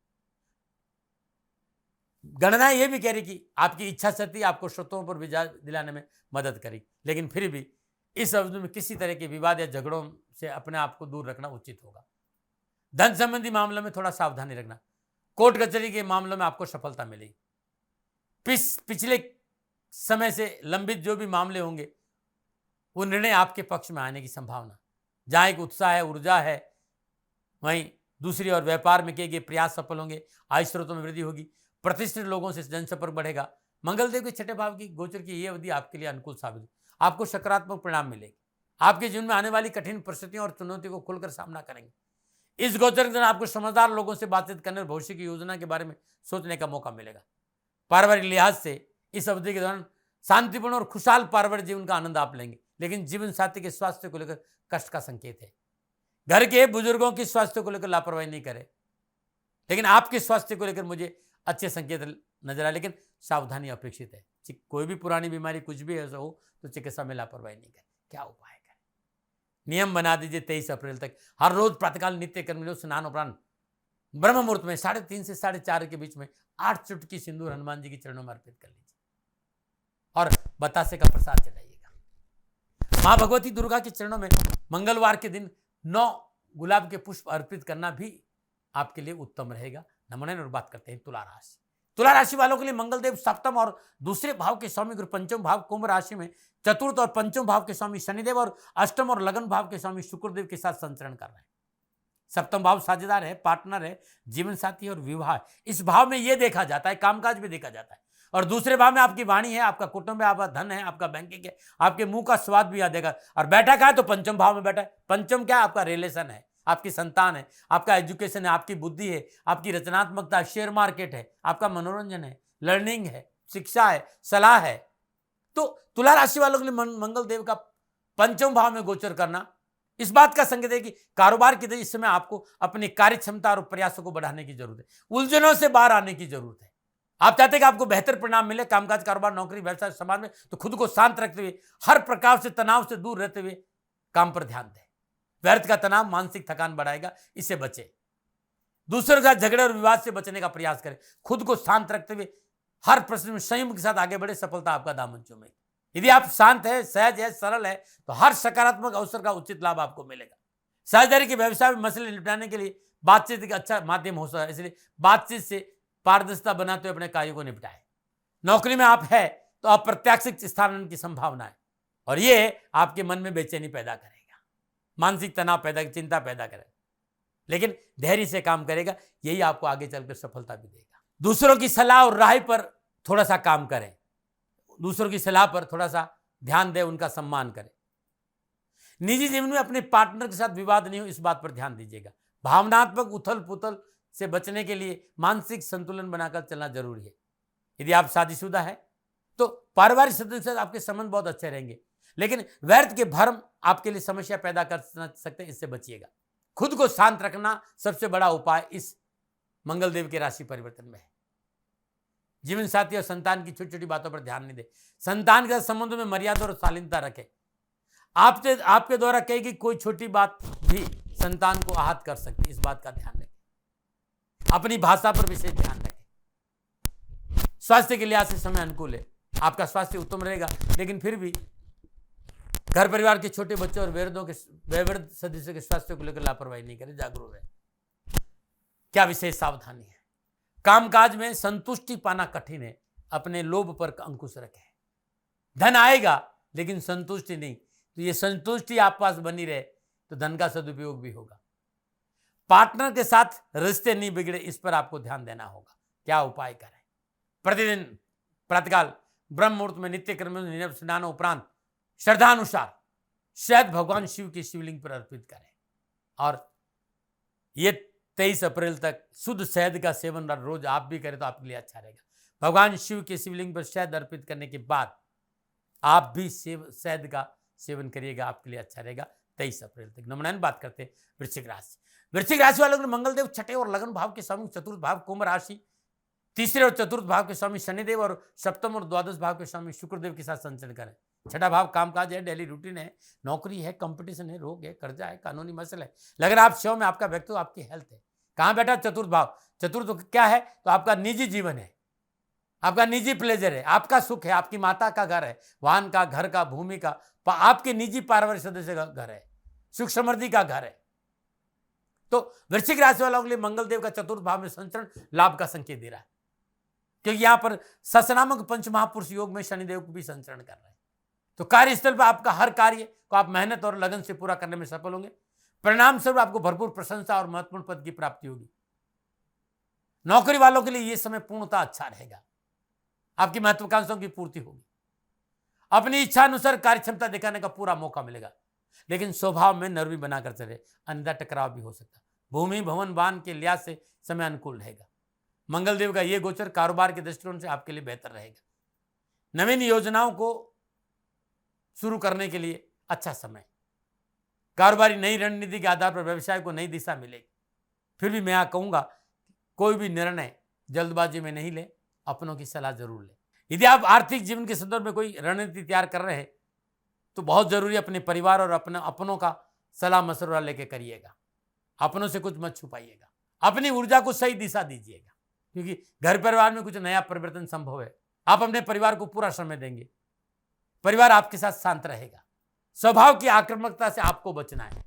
गणना यह भी कह रही कि आपकी इच्छा शक्ति आपको शत्रुओं पर विजय दिलाने में मदद करेगी, लेकिन फिर भी इस अवधि में किसी तरह के विवाद या झगड़ों से अपने आप को दूर रखना उचित होगा। धन संबंधी मामलों में थोड़ा सावधानी रखना। कोर्ट कचहरी के मामलों में आपको सफलता मिलेगी। पिछले समय से लंबित जो भी मामले होंगे वो निर्णय आपके पक्ष में आने की संभावना। जहां एक उत्साह है, ऊर्जा है, वहीं दूसरी ओर व्यापार में किए गए प्रयास सफल होंगे। आय स्रोतों में वृद्धि होगी। प्रतिष्ठित लोगों से जनसंपर्क बढ़ेगा। मंगलदेव के छठे भाव की गोचर की यह अवधि आपके लिए अनुकूल साबित होगी। आपको सकारात्मक परिणाम मिलेगी। आपके जीवन में आने वाली कठिन परिस्थितियों और चुनौतियों को खुलकर सामना करेंगे। इस गोचर के दौरान आपको समझदार लोगों से बातचीत करने और भविष्य की योजना के बारे में सोचने का मौका मिलेगा। पारिवारिक लिहाज से इस अवधि के दौरान शांतिपूर्ण और खुशहाल पारिवारिक जीवन का आनंद आप लेंगे, लेकिन जीवन साथी के स्वास्थ्य को लेकर कष्ट का संकेत है। घर के बुजुर्गों की स्वास्थ्य को लेकर लापरवाही नहीं करें, लेकिन आपके स्वास्थ्य को लेकर मुझे अच्छे संकेत नजर आए, लेकिन सावधानी अपेक्षित है। कोई भी पुरानी बीमारी कुछ भी ऐसा हो तो चिकित्सा में लापरवाही नहीं करें। क्या उपाय करें? नियम बना दीजिए 23 अप्रैल तक हर रोज प्रातःकाल नित्य कर्म स्नान उपरांत ब्रह्म मुहूर्त में 3:30 से 4:30 के बीच में 8 चुटकी सिंदूर हनुमान जी के चरणों में अर्पित कर लीजिए और बतासे का प्रसाद चढ़ाइएगा। मां भगवती दुर्गा के चरणों में मंगलवार के दिन 9 गुलाब के पुष्प अर्पित करना भी आपके लिए उत्तम रहेगा। नमन। और बात करते हैं तुला राशि। तुला राशि वालों के लिए मंगलदेव सप्तम और दूसरे भाव के स्वामी गुरु पंचम भाव कुंभ राशि में चतुर्थ और पंचम भाव के स्वामी शनिदेव और अष्टम और लगन भाव के स्वामी शुक्रदेव के साथ संचरण कर रहे हैं। सप्तम भाव साझेदार है, पार्टनर है, जीवन साथी और विवाह। इस भाव में यह देखा जाता है, कामकाज भी देखा जाता है। और दूसरे भाव में आपकी वाणी है, आपका कुटुंब है, आपका धन है, आपका बैंकिंग है, आपके मुंह का स्वाद भी याद देगा। और बैठा कहा है तो पंचम भाव में बैठा है। पंचम क्या? आपका रिलेशन है, आपकी संतान है, आपका एजुकेशन है, आपकी बुद्धि है, आपकी रचनात्मकता, शेयर मार्केट है, आपका मनोरंजन है, लर्निंग है, शिक्षा है, सलाह है। तो तुला राशि वालों के लिए मंगल देव का पंचम भाव में गोचर करना इस बात का संकेत है कि कारोबार के इस समय आपको अपनी कार्य क्षमता और प्रयासों को बढ़ाने की जरूरत है। उलझनों से बाहर आने की जरूरत है। आप चाहते हैं कि आपको बेहतर परिणाम मिले कामकाज, कारोबार, नौकरी, व्यवसाय, समाज में, तो खुद को शांत रखते हुए, हर प्रकार से तनाव से दूर रहते हुए काम पर ध्यान दें। व्यर्थ का तनाव मानसिक थकान बढ़ाएगा, इससे बचे। दूसरों के साथ झगड़े और विवाद से बचने का प्रयास करें। खुद को शांत रखते हुए हर प्रश्न में संयम के साथ आगे बढ़े, सफलता आपका दामन चूमेगी। यदि आप शांत है, सहज है, सरल है, तो हर सकारात्मक अवसर का उचित लाभ आपको मिलेगा। साझेदारी के व्यवसाय में मसले निपटाने के लिए बातचीत एक अच्छा माध्यम हो सकता है, इसलिए बातचीत से पारदर्शिता बनाते हुए अपने कार्यों को निपटाएं। नौकरी में आप है तो अप्रत्याशित स्थानांतरण की संभावना है और ये आपके मन में बेचैनी पैदा करेगा, मानसिक तनाव पैदा, चिंता पैदा करेगा, लेकिन धैर्य से काम करेगा। यही आपको आगे चलकर सफलता भी देगा। दूसरों की सलाह और राय पर थोड़ा सा काम करें, दूसरों की सलाह पर थोड़ा सा ध्यान दें, उनका सम्मान करें। निजी जीवन में अपने पार्टनर के साथ विवाद नहीं हो, इस बात पर ध्यान दीजिएगा। भावनात्मक उथल पुथल से बचने के लिए मानसिक संतुलन बनाकर चलना जरूरी है। यदि आप शादीशुदा है तो पारिवारिक सदस्य से आपके संबंध बहुत अच्छे रहेंगे, लेकिन व्यर्थ के भ्रम आपके लिए समस्या पैदा कर सकते हैं, इससे बचिएगा। खुद को शांत रखना सबसे बड़ा उपाय इस मंगलदेव के राशि परिवर्तन में है। जीवन साथी और संतान की छोटी छोटी बातों पर ध्यान नहीं दे। संतान के साथ संबंधों में मर्यादा और शालीनता रखें। आपके द्वारा कही गई कोई छोटी बात भी संतान को आहत कर सकती है, इस बात का ध्यान रखें। अपनी भाषा पर विशेष ध्यान रखें। स्वास्थ्य के लिहाज से समय अनुकूल है, आपका स्वास्थ्य उत्तम रहेगा, लेकिन फिर भी घर परिवार के छोटे बच्चों और वयोवृद्ध सदस्यों के स्वास्थ्य को लेकर लापरवाही नहीं करें, जागरूक रहे। क्या विशेष सावधानी है? कामकाज में संतुष्टि पाना कठिन है, अपने लोभ पर अंकुश रखें। धन आएगा लेकिन संतुष्टि नहीं, तो ये संतुष्टि आप पास बनी रहे तो धन का सदुपयोग भी होगा। पार्टनर के साथ रिश्ते नहीं बिगड़े, इस पर आपको ध्यान देना होगा। क्या उपाय करें? प्रतिदिन प्रातःकाल ब्रह्म मुहूर्त में नित्य कर्म स्नान उपरांत श्रद्धानुसार शहद भगवान शिव के शिवलिंग पर अर्पित करें और ये 23 अप्रैल तक शुद्ध शहद का सेवन रोज आप भी करें तो आपके लिए अच्छा रहेगा। भगवान शिव के शिवलिंग पर शहद अर्पित करने के बाद आप भी शहद का सेवन करिएगा, आपके लिए अच्छा रहेगा 23 अप्रैल तक। नमनान बात करते हैं वृश्चिक राशि। वृश्चिक राशि वालों को मंगलदेव छठे और लगन भाव के स्वामी, चतुर्थ भाव कुंभ राशि, तीसरे और चतुर्थ भाव के स्वामी शनिदेव और सप्तम और द्वादश भाव के स्वामी शुक्रदेव के साथ संचरण करें। छठा भाव कामकाज है, डेली रूटीन है, नौकरी है, कंपटीशन है, रोग है, कर्जा है, कानूनी मसले है। लेकिन आप सेवा में आपका व्यक्तित्व, आपकी हेल्थ है। कहाँ बैठा? चतुर्थ भाव। चतुर्थ क्या है? तो आपका निजी जीवन है, आपका निजी प्लेजर है, आपका सुख है, आपकी माता का घर है, वाहन का, घर का, भूमि का, आपके निजी पारिवारिक सदस्य का घर है, सुख समृद्धि का घर है। तो वृश्चिक राशि वालों के लिए मंगलदेव का चतुर्थ भाव में संचरण लाभ का संकेत दे रहा है, क्योंकि यहां पर ससनामक पंच महापुरुष योग में शनिदेव को भी संचरण कर रहे हैं। तो कार्यस्थल पर आपका हर कार्य को आप मेहनत और लगन से पूरा करने में सफल होंगे। परिणाम स्वरूप आपको भरपूर प्रशंसा और महत्वपूर्ण पद की प्राप्ति होगी। नौकरी वालों के लिए यह समय पूर्णतः अच्छा रहेगा, आपकी महत्वाकांक्षाओं की पूर्ति होगी, अपनी इच्छा अनुसार कार्य क्षमता दिखाने का पूरा मौका मिलेगा। लेकिन स्वभाव में नरमी बनाकर चले, अन्यथा टकराव भी हो सकता है। भूमि भवन वाहन के लिहाज से समय अनुकूल रहेगा। मंगलदेव का यह गोचर कारोबार के दृष्टिकोण से आपके लिए बेहतर रहेगा। नवीन योजनाओं को शुरू करने के लिए अच्छा समय, कारोबारी नई रणनीति के आधार पर व्यवसाय को नई दिशा मिलेगी। फिर भी मैं कहूंगा कोई भी निर्णय जल्दबाजी में नहीं ले, अपनों की सलाह जरूर ले। यदि आप आर्थिक जीवन के संदर्भ में कोई रणनीति तैयार कर रहे हैं तो बहुत जरूरी अपने परिवार और अपनों का सलाह मशवरा लेके करिएगा। अपनों से कुछ मत छुपाइएगा, अपनी ऊर्जा को सही दिशा दीजिएगा, क्योंकि घर परिवार में कुछ नया परिवर्तन संभव है। आप अपने परिवार को पूरा समय देंगे, परिवार आपके साथ शांत रहेगा। स्वभाव की आक्रामकता से आपको बचना है।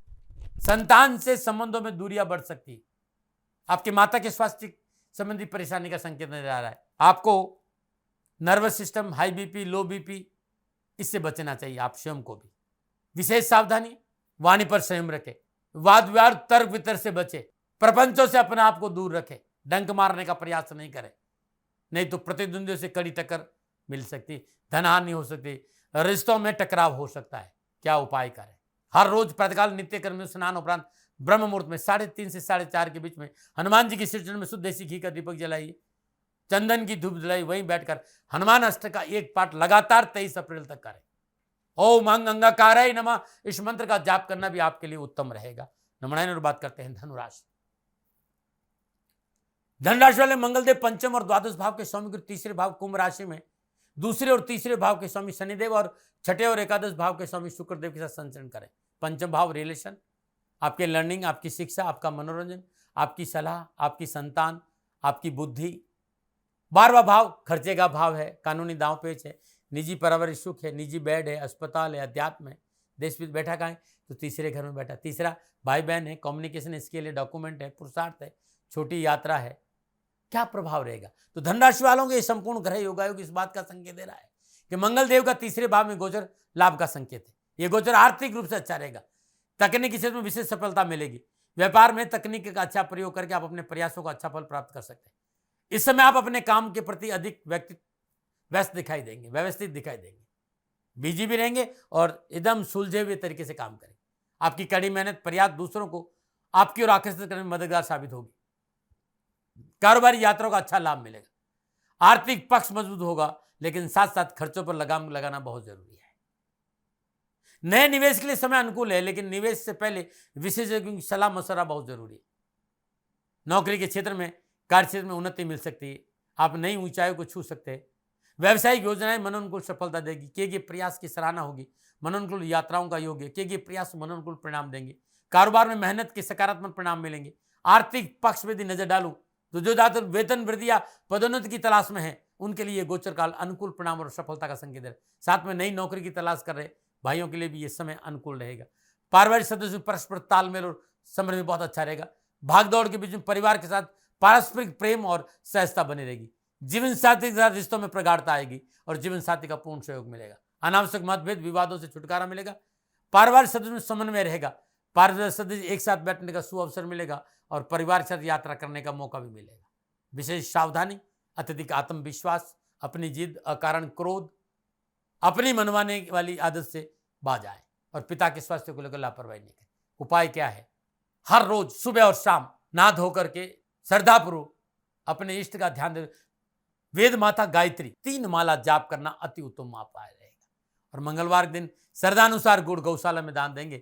संतान से संबंधों में दूरियां बढ़ सकती है। आपके माता के स्वास्थ्य संबंधी परेशानी का संकेत नजर आ रहा है। आपको नर्वस सिस्टम, हाई बीपी, लो बीपी, इससे बचना चाहिए। आप स्वयं को भी विशेष सावधानी, वाणी पर संयम रखें, वाद विवाद तर्क वितर्क से बचे, प्रपंचों से अपने आप को दूर रखें, डंक मारने का प्रयास नहीं करें, नहीं तो प्रतिद्वंदियों से कड़ी टक्कर मिल सकती, धन हानि हो सकती, रिश्तों में टकराव हो सकता है। क्या उपाय करें? हर रोज प्रातःकाल नित्य कर्म स्नान उपरांत ब्रह्म मुहूर्त में 3:30 से 4:30 के बीच में हनुमान जी की सिरजन में शुद्ध देसी घी का दीपक जलाइए, चंदन की धूप जलाई, वहीं बैठकर हनुमान अष्टक का एक पाठ लगातार 23 अप्रैल तक करें। ओम अंगाकाराय नमः, इस मंत्र का जाप करना भी आपके लिए उत्तम रहेगा। नमनायन और बात करते हैं धनुराशि। धनराशि वाले मंगलदेव पंचम और द्वादश भाव के स्वामी को तीसरे भाव कुंभ राशि में, दूसरे और तीसरे भाव के स्वामी शनिदेव और छठे और एकादश भाव के स्वामी शुक्रदेव के साथ संचरण करें। पंचम भाव रिलेशन, आपके लर्निंग, आपकी शिक्षा, आपका मनोरंजन, आपकी सलाह, आपकी संतान, आपकी बुद्धि। 12वां भाव खर्चे का भाव है, कानूनी दांव पेच है, निजी पारिवारिक सुख है, निजी बेड है, अस्पताल है, अध्यात्म है। देश विदेश बैठा कहाँ है? तो तीसरे घर में बैठा। तीसरा भाई बहन है, कम्युनिकेशन स्किल है, डॉक्यूमेंट है, पुरुषार्थ है, छोटी यात्रा है। क्या प्रभाव रहेगा? तो धनराशि वालों के संपूर्ण ग्रह योगायोग इस बात का संकेत दे रहा है कि मंगलदेव का तीसरे भाव में गोचर लाभ का संकेत है। यह गोचर आर्थिक रूप से अच्छा रहेगा। तकनीकी क्षेत्र में विशेष सफलता मिलेगी। व्यापार में तकनीक का अच्छा प्रयोग करके आप अपने प्रयासों का अच्छा फल प्राप्त कर सकते हैं। इस समय आप अपने काम के प्रति अधिक व्यस्त दिखाई देंगे, व्यवस्थित दिखाई देंगे, बिजी भी रहेंगे और एकदम सुलझे हुए तरीके से काम करेंगे। आपकी कड़ी मेहनत, प्रयास दूसरों को आपकी ओर आकर्षित करने में मददगार साबित होगी। कारोबारी यात्राओं का अच्छा लाभ मिलेगा। आर्थिक पक्ष मजबूत होगा, लेकिन साथ साथ खर्चों पर लगाम लगाना बहुत जरूरी है। नए निवेश के लिए समय अनुकूल है, लेकिन निवेश से पहले विशेषज्ञों की सलाह मशवरा बहुत जरूरी है। नौकरी के क्षेत्र में, कार्य क्षेत्र में उन्नति मिल सकती है। आप नई ऊंचाइयों को छू सकते हैं। व्यावसायिक योजनाएं मनोनुकूल सफलता देगी। किए गए प्रयास की सराहना होगी। मनोनुकूल यात्राओं का योग है। किए गए प्रयास मनोनुकूल परिणाम देंगे। कारोबार में मेहनत के सकारात्मक परिणाम मिलेंगे। आर्थिक पक्ष में यदि नजर डालूं तो जो ज्यादातर वेतन वृद्धि या पदोन्नति की तलाश में है, उनके लिए गोचर काल अनुकूल परिणाम और सफलता का संकेत है। साथ में नई नौकरी की तलाश कर रहे भाइयों के लिए भी यह समय अनुकूल रहेगा। पारिवारिक सदस्यों परस्पर तालमेल और समन्वय में बहुत अच्छा रहेगा। भागदौड़ के बीच में परिवार के साथ पारस्परिक प्रेम और सहजता बनी रहेगी। जीवन साथी के साथ रिश्तों में प्रगाढ़ता आएगी और जीवन साथी का पूर्ण सहयोग मिलेगा। अनावश्यक मतभेद विवादों से छुटकारा मिलेगा। पारिवारिक सदस्य में समन्वय रहेगा। पारिवारिक सदस्य एक साथ बैठने का सुअवसर मिलेगा और परिवार के साथ यात्रा करने का मौका भी मिलेगा। विशेष सावधानी, अत्यधिक आत्मविश्वास, अपनी जिद, अकारण क्रोध, अपनी मनवाने वाली आदत से बाज आए और पिता के स्वास्थ्य को लेकर लापरवाही नहीं करें। उपाय क्या है? हर रोज सुबह और शाम नहा धो करके श्रद्धापूर्वक अपने इष्ट का ध्यान दे, वेद माता गायत्री 3 माला जाप करना अति उत्तम उपाय रहेगा। और मंगलवार के दिन श्रद्धानुसार गुड़ गौशाला में दान देंगे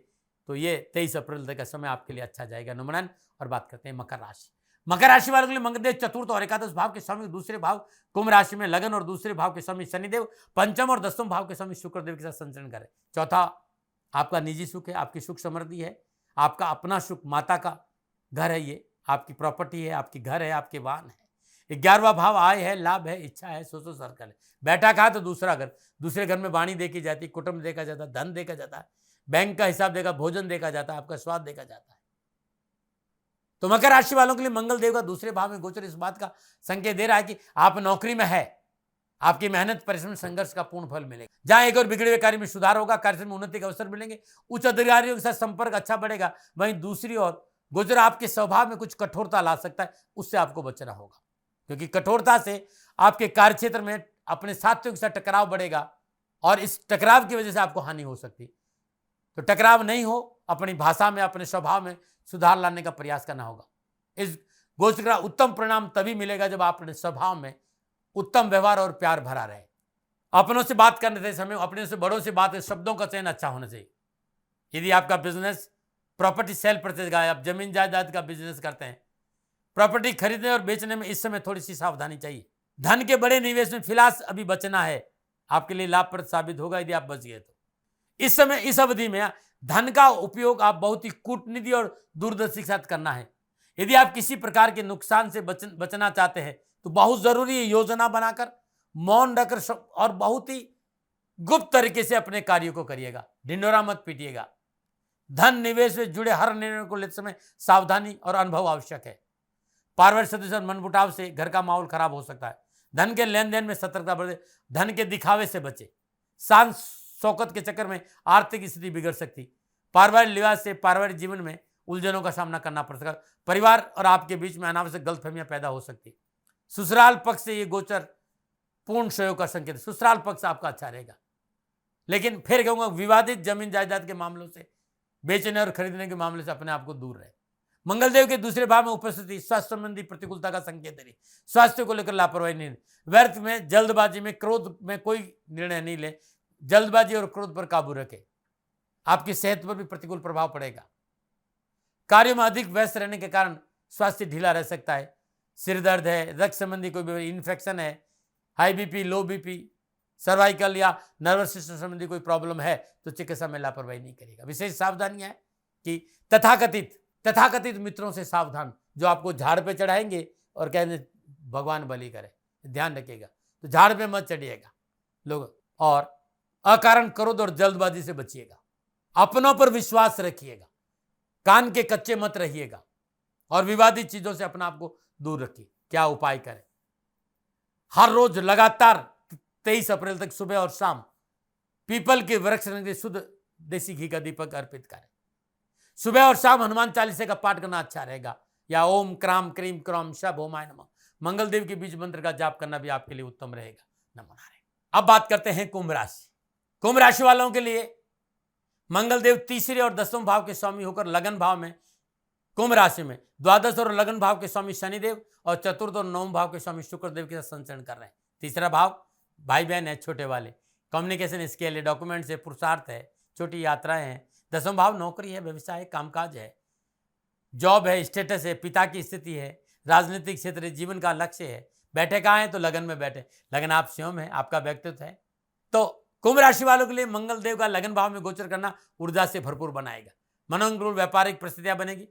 तो ये 23 अप्रैल तक का समय आपके लिए अच्छा जाएगा। नमन। और बात करते हैं मकर राशि। मकर राशि वालों के लिए मंगलदेव चतुर्थ और एकादश भाव के स्वामी दूसरे भाव कुंभ राशि में लगन और दूसरे भाव के स्वामी शनिदेव, पंचम और दसवें भाव के स्वामी शुक्रदेव के साथ संचरण करें। चौथा आपका निजी सुख है, आपकी सुख समृद्धि है, आपका अपना सुख, माता का घर है, ये आपकी प्रॉपर्टी है, आपकी घर है, आपके वाहन है। 11वां भाव आय है, लाभ है, इच्छा है, सोचो सर्कल है। बैठा कहा तो दूसरा घर, दूसरे घर में वाणी देखी जाती, कुटुंब देखा जाता, धन देखा जाता है, बैंक का हिसाब देखा, भोजन देखा जाता है, आपका स्वाद देखा जाता है। तो मकर राशि वालों के लिए मंगल देव का दूसरे भाव में गोचर इस बात का संकेत दे रहा है कि आप नौकरी में है, आपकी मेहनत परिश्रम संघर्ष का पूर्ण फल मिलेगा। जहां एक और बिगड़े हुए कार्य में सुधार होगा, कार्य में उन्नति के अवसर मिलेंगे, उच्च अधिकारियों के साथ संपर्क अच्छा बढ़ेगा। वहीं दूसरी ओर गोचर आपके स्वभाव में कुछ कठोरता ला सकता है, उससे आपको बचना होगा, क्योंकि कठोरता से आपके कार्य क्षेत्र में अपने साथियों के साथ टकराव बढ़ेगा और इस टकराव की वजह से आपको हानि हो सकती है। तो टकराव नहीं हो, अपनी भाषा में, अपने स्वभाव में सुधार लाने का प्रयास करना होगा। इस गोचर का उत्तम परिणाम तभी मिलेगा जब आप अपने स्वभाव में उत्तम व्यवहार और प्यार भरा रहे। अपनों से बात करने के समय अपने से बड़ों से बात, शब्दों का चयन अच्छा होना चाहिए। यदि आपका बिजनेस प्रॉपर्टी सेल परचेज का है, आप जमीन जायदाद का बिजनेस करते हैं, प्रॉपर्टी खरीदने और बेचने में इस समय थोड़ी सी सावधानी चाहिए। धन के बड़े निवेश में फिलहाल अभी बचना है, आपके लिए लाभप्रद साबित होगा यदि आप बच गए तो। इस समय इस अवधि में धन का उपयोग आप बहुत ही कूटनीति और दूरदर्शी के साथ करना है। यदि आप किसी प्रकार के नुकसान से बचना चाहते हैं तो बहुत जरूरी है योजना बनाकर, मौन रखकर और बहुत ही गुप्त तरीके से अपने कार्यों को करिएगा। ढिंडोरा मत पीटिएगा। धन निवेश से जुड़े हर निर्णय को लेते समय सावधानी और अनुभव आवश्यक है। पारिवारिक सदस्य मनमुटाव से घर का माहौल खराब हो सकता है। धन के लेन देन में सतर्कता बरतें, धन के दिखावे से बचे। शान शौकत के चक्कर में आर्थिक स्थिति बिगड़ सकती। पारिवारिक लिहाज से पारिवारिक जीवन में उलझनों का सामना करना पड़ सकता है। परिवार और आपके बीच में अनावश्यक गलतफहमियां पैदा हो सकती। ससुराल पक्ष से ये गोचर पूर्ण सहयोग का संकेत है। ससुराल पक्ष आपका अच्छा रहेगा, लेकिन फिर कहूंगा विवादित जमीन जायदाद के मामलों से, बेचने और खरीदने के मामले से अपने आप को दूर रहे। मंगलदेव के दूसरे भाव में उपस्थिति स्वास्थ्य संबंधी प्रतिकूलता का संकेत है। स्वास्थ्य को लेकर लापरवाही नहीं, व्यर्थ में, जल्दबाजी में, क्रोध में कोई निर्णय नहीं ले। जल्दबाजी और क्रोध पर काबू रखें, आपकी सेहत पर भी प्रतिकूल प्रभाव पड़ेगा। कार्यों में अधिक व्यस्त रहने के कारण स्वास्थ्य ढीला रह सकता है। सिर दर्द है, रक्त संबंधी कोई इन्फेक्शन है, हाई बीपी, लो बीपी, सर्वाइकल या नर्वस सिस्टम संबंधी कोई प्रॉब्लम है तो चिकित्सा में लापरवाही नहीं करेगा। विशेष सावधानियां है कि तथाकथित मित्रों से सावधान, जो आपको झाड़ पे चढ़ाएंगे और कहेंगे भगवान बलि करे, ध्यान रखिएगा। तो झाड़ पे मत चढ़िएगा लोग, और अकारण क्रोध और जल्दबाजी से बचिएगा। अपनों पर विश्वास रखिएगा, कान के कच्चे मत रहिएगा और विवादित चीजों से अपना आप को दूर रखिए। क्या उपाय करें? हर रोज लगातार 23 अप्रैल तक सुबह और शाम पीपल के वृक्ष के शुद्ध देसी घी का दीपक अर्पित करें। सुबह और शाम हनुमान चालीसा का पाठ करना अच्छा रहेगा, या ओम क्राम क्रीम क्रॉम शब ओमाय नमः मंगलदेव के बीज मंत्र का जाप करना भी आपके लिए उत्तम रहेगा। नमो नारायण। अब बात करते हैं कुंभ राशि। कुंभ राशि वालों के लिए मंगलदेव तीसरे और 10वें भाव के स्वामी होकर लगन भाव में, कुंभ राशि में द्वादश और लगन भाव के स्वामी शनिदेव और चतुर्थ और 9वें भाव के स्वामी शुक्रदेव के साथ संचरण कर रहे हैं। तीसरा भाव भाई बहन है, छोटे वाले, कम्युनिकेशन स्किल है, डॉक्यूमेंट्स है, पुरुषार्थ है, छोटी यात्राएं हैं। 10वां भाव नौकरी है, व्यवसाय, कामकाज है, जॉब है, स्टेटस है, पिता की स्थिति है, राजनीतिक क्षेत्र है, जीवन का लक्ष्य है। बैठे कहाँ हैं? तो लगन में बैठे। लगन आप स्वयं है, आपका व्यक्तित्व है। तो कुंभ राशि वालों के लिए मंगल देव का लगन भाव में गोचर करना ऊर्जा से भरपूर बनाएगा। मनोनुकूल व्यापारिक परिस्थितियां बनेगी।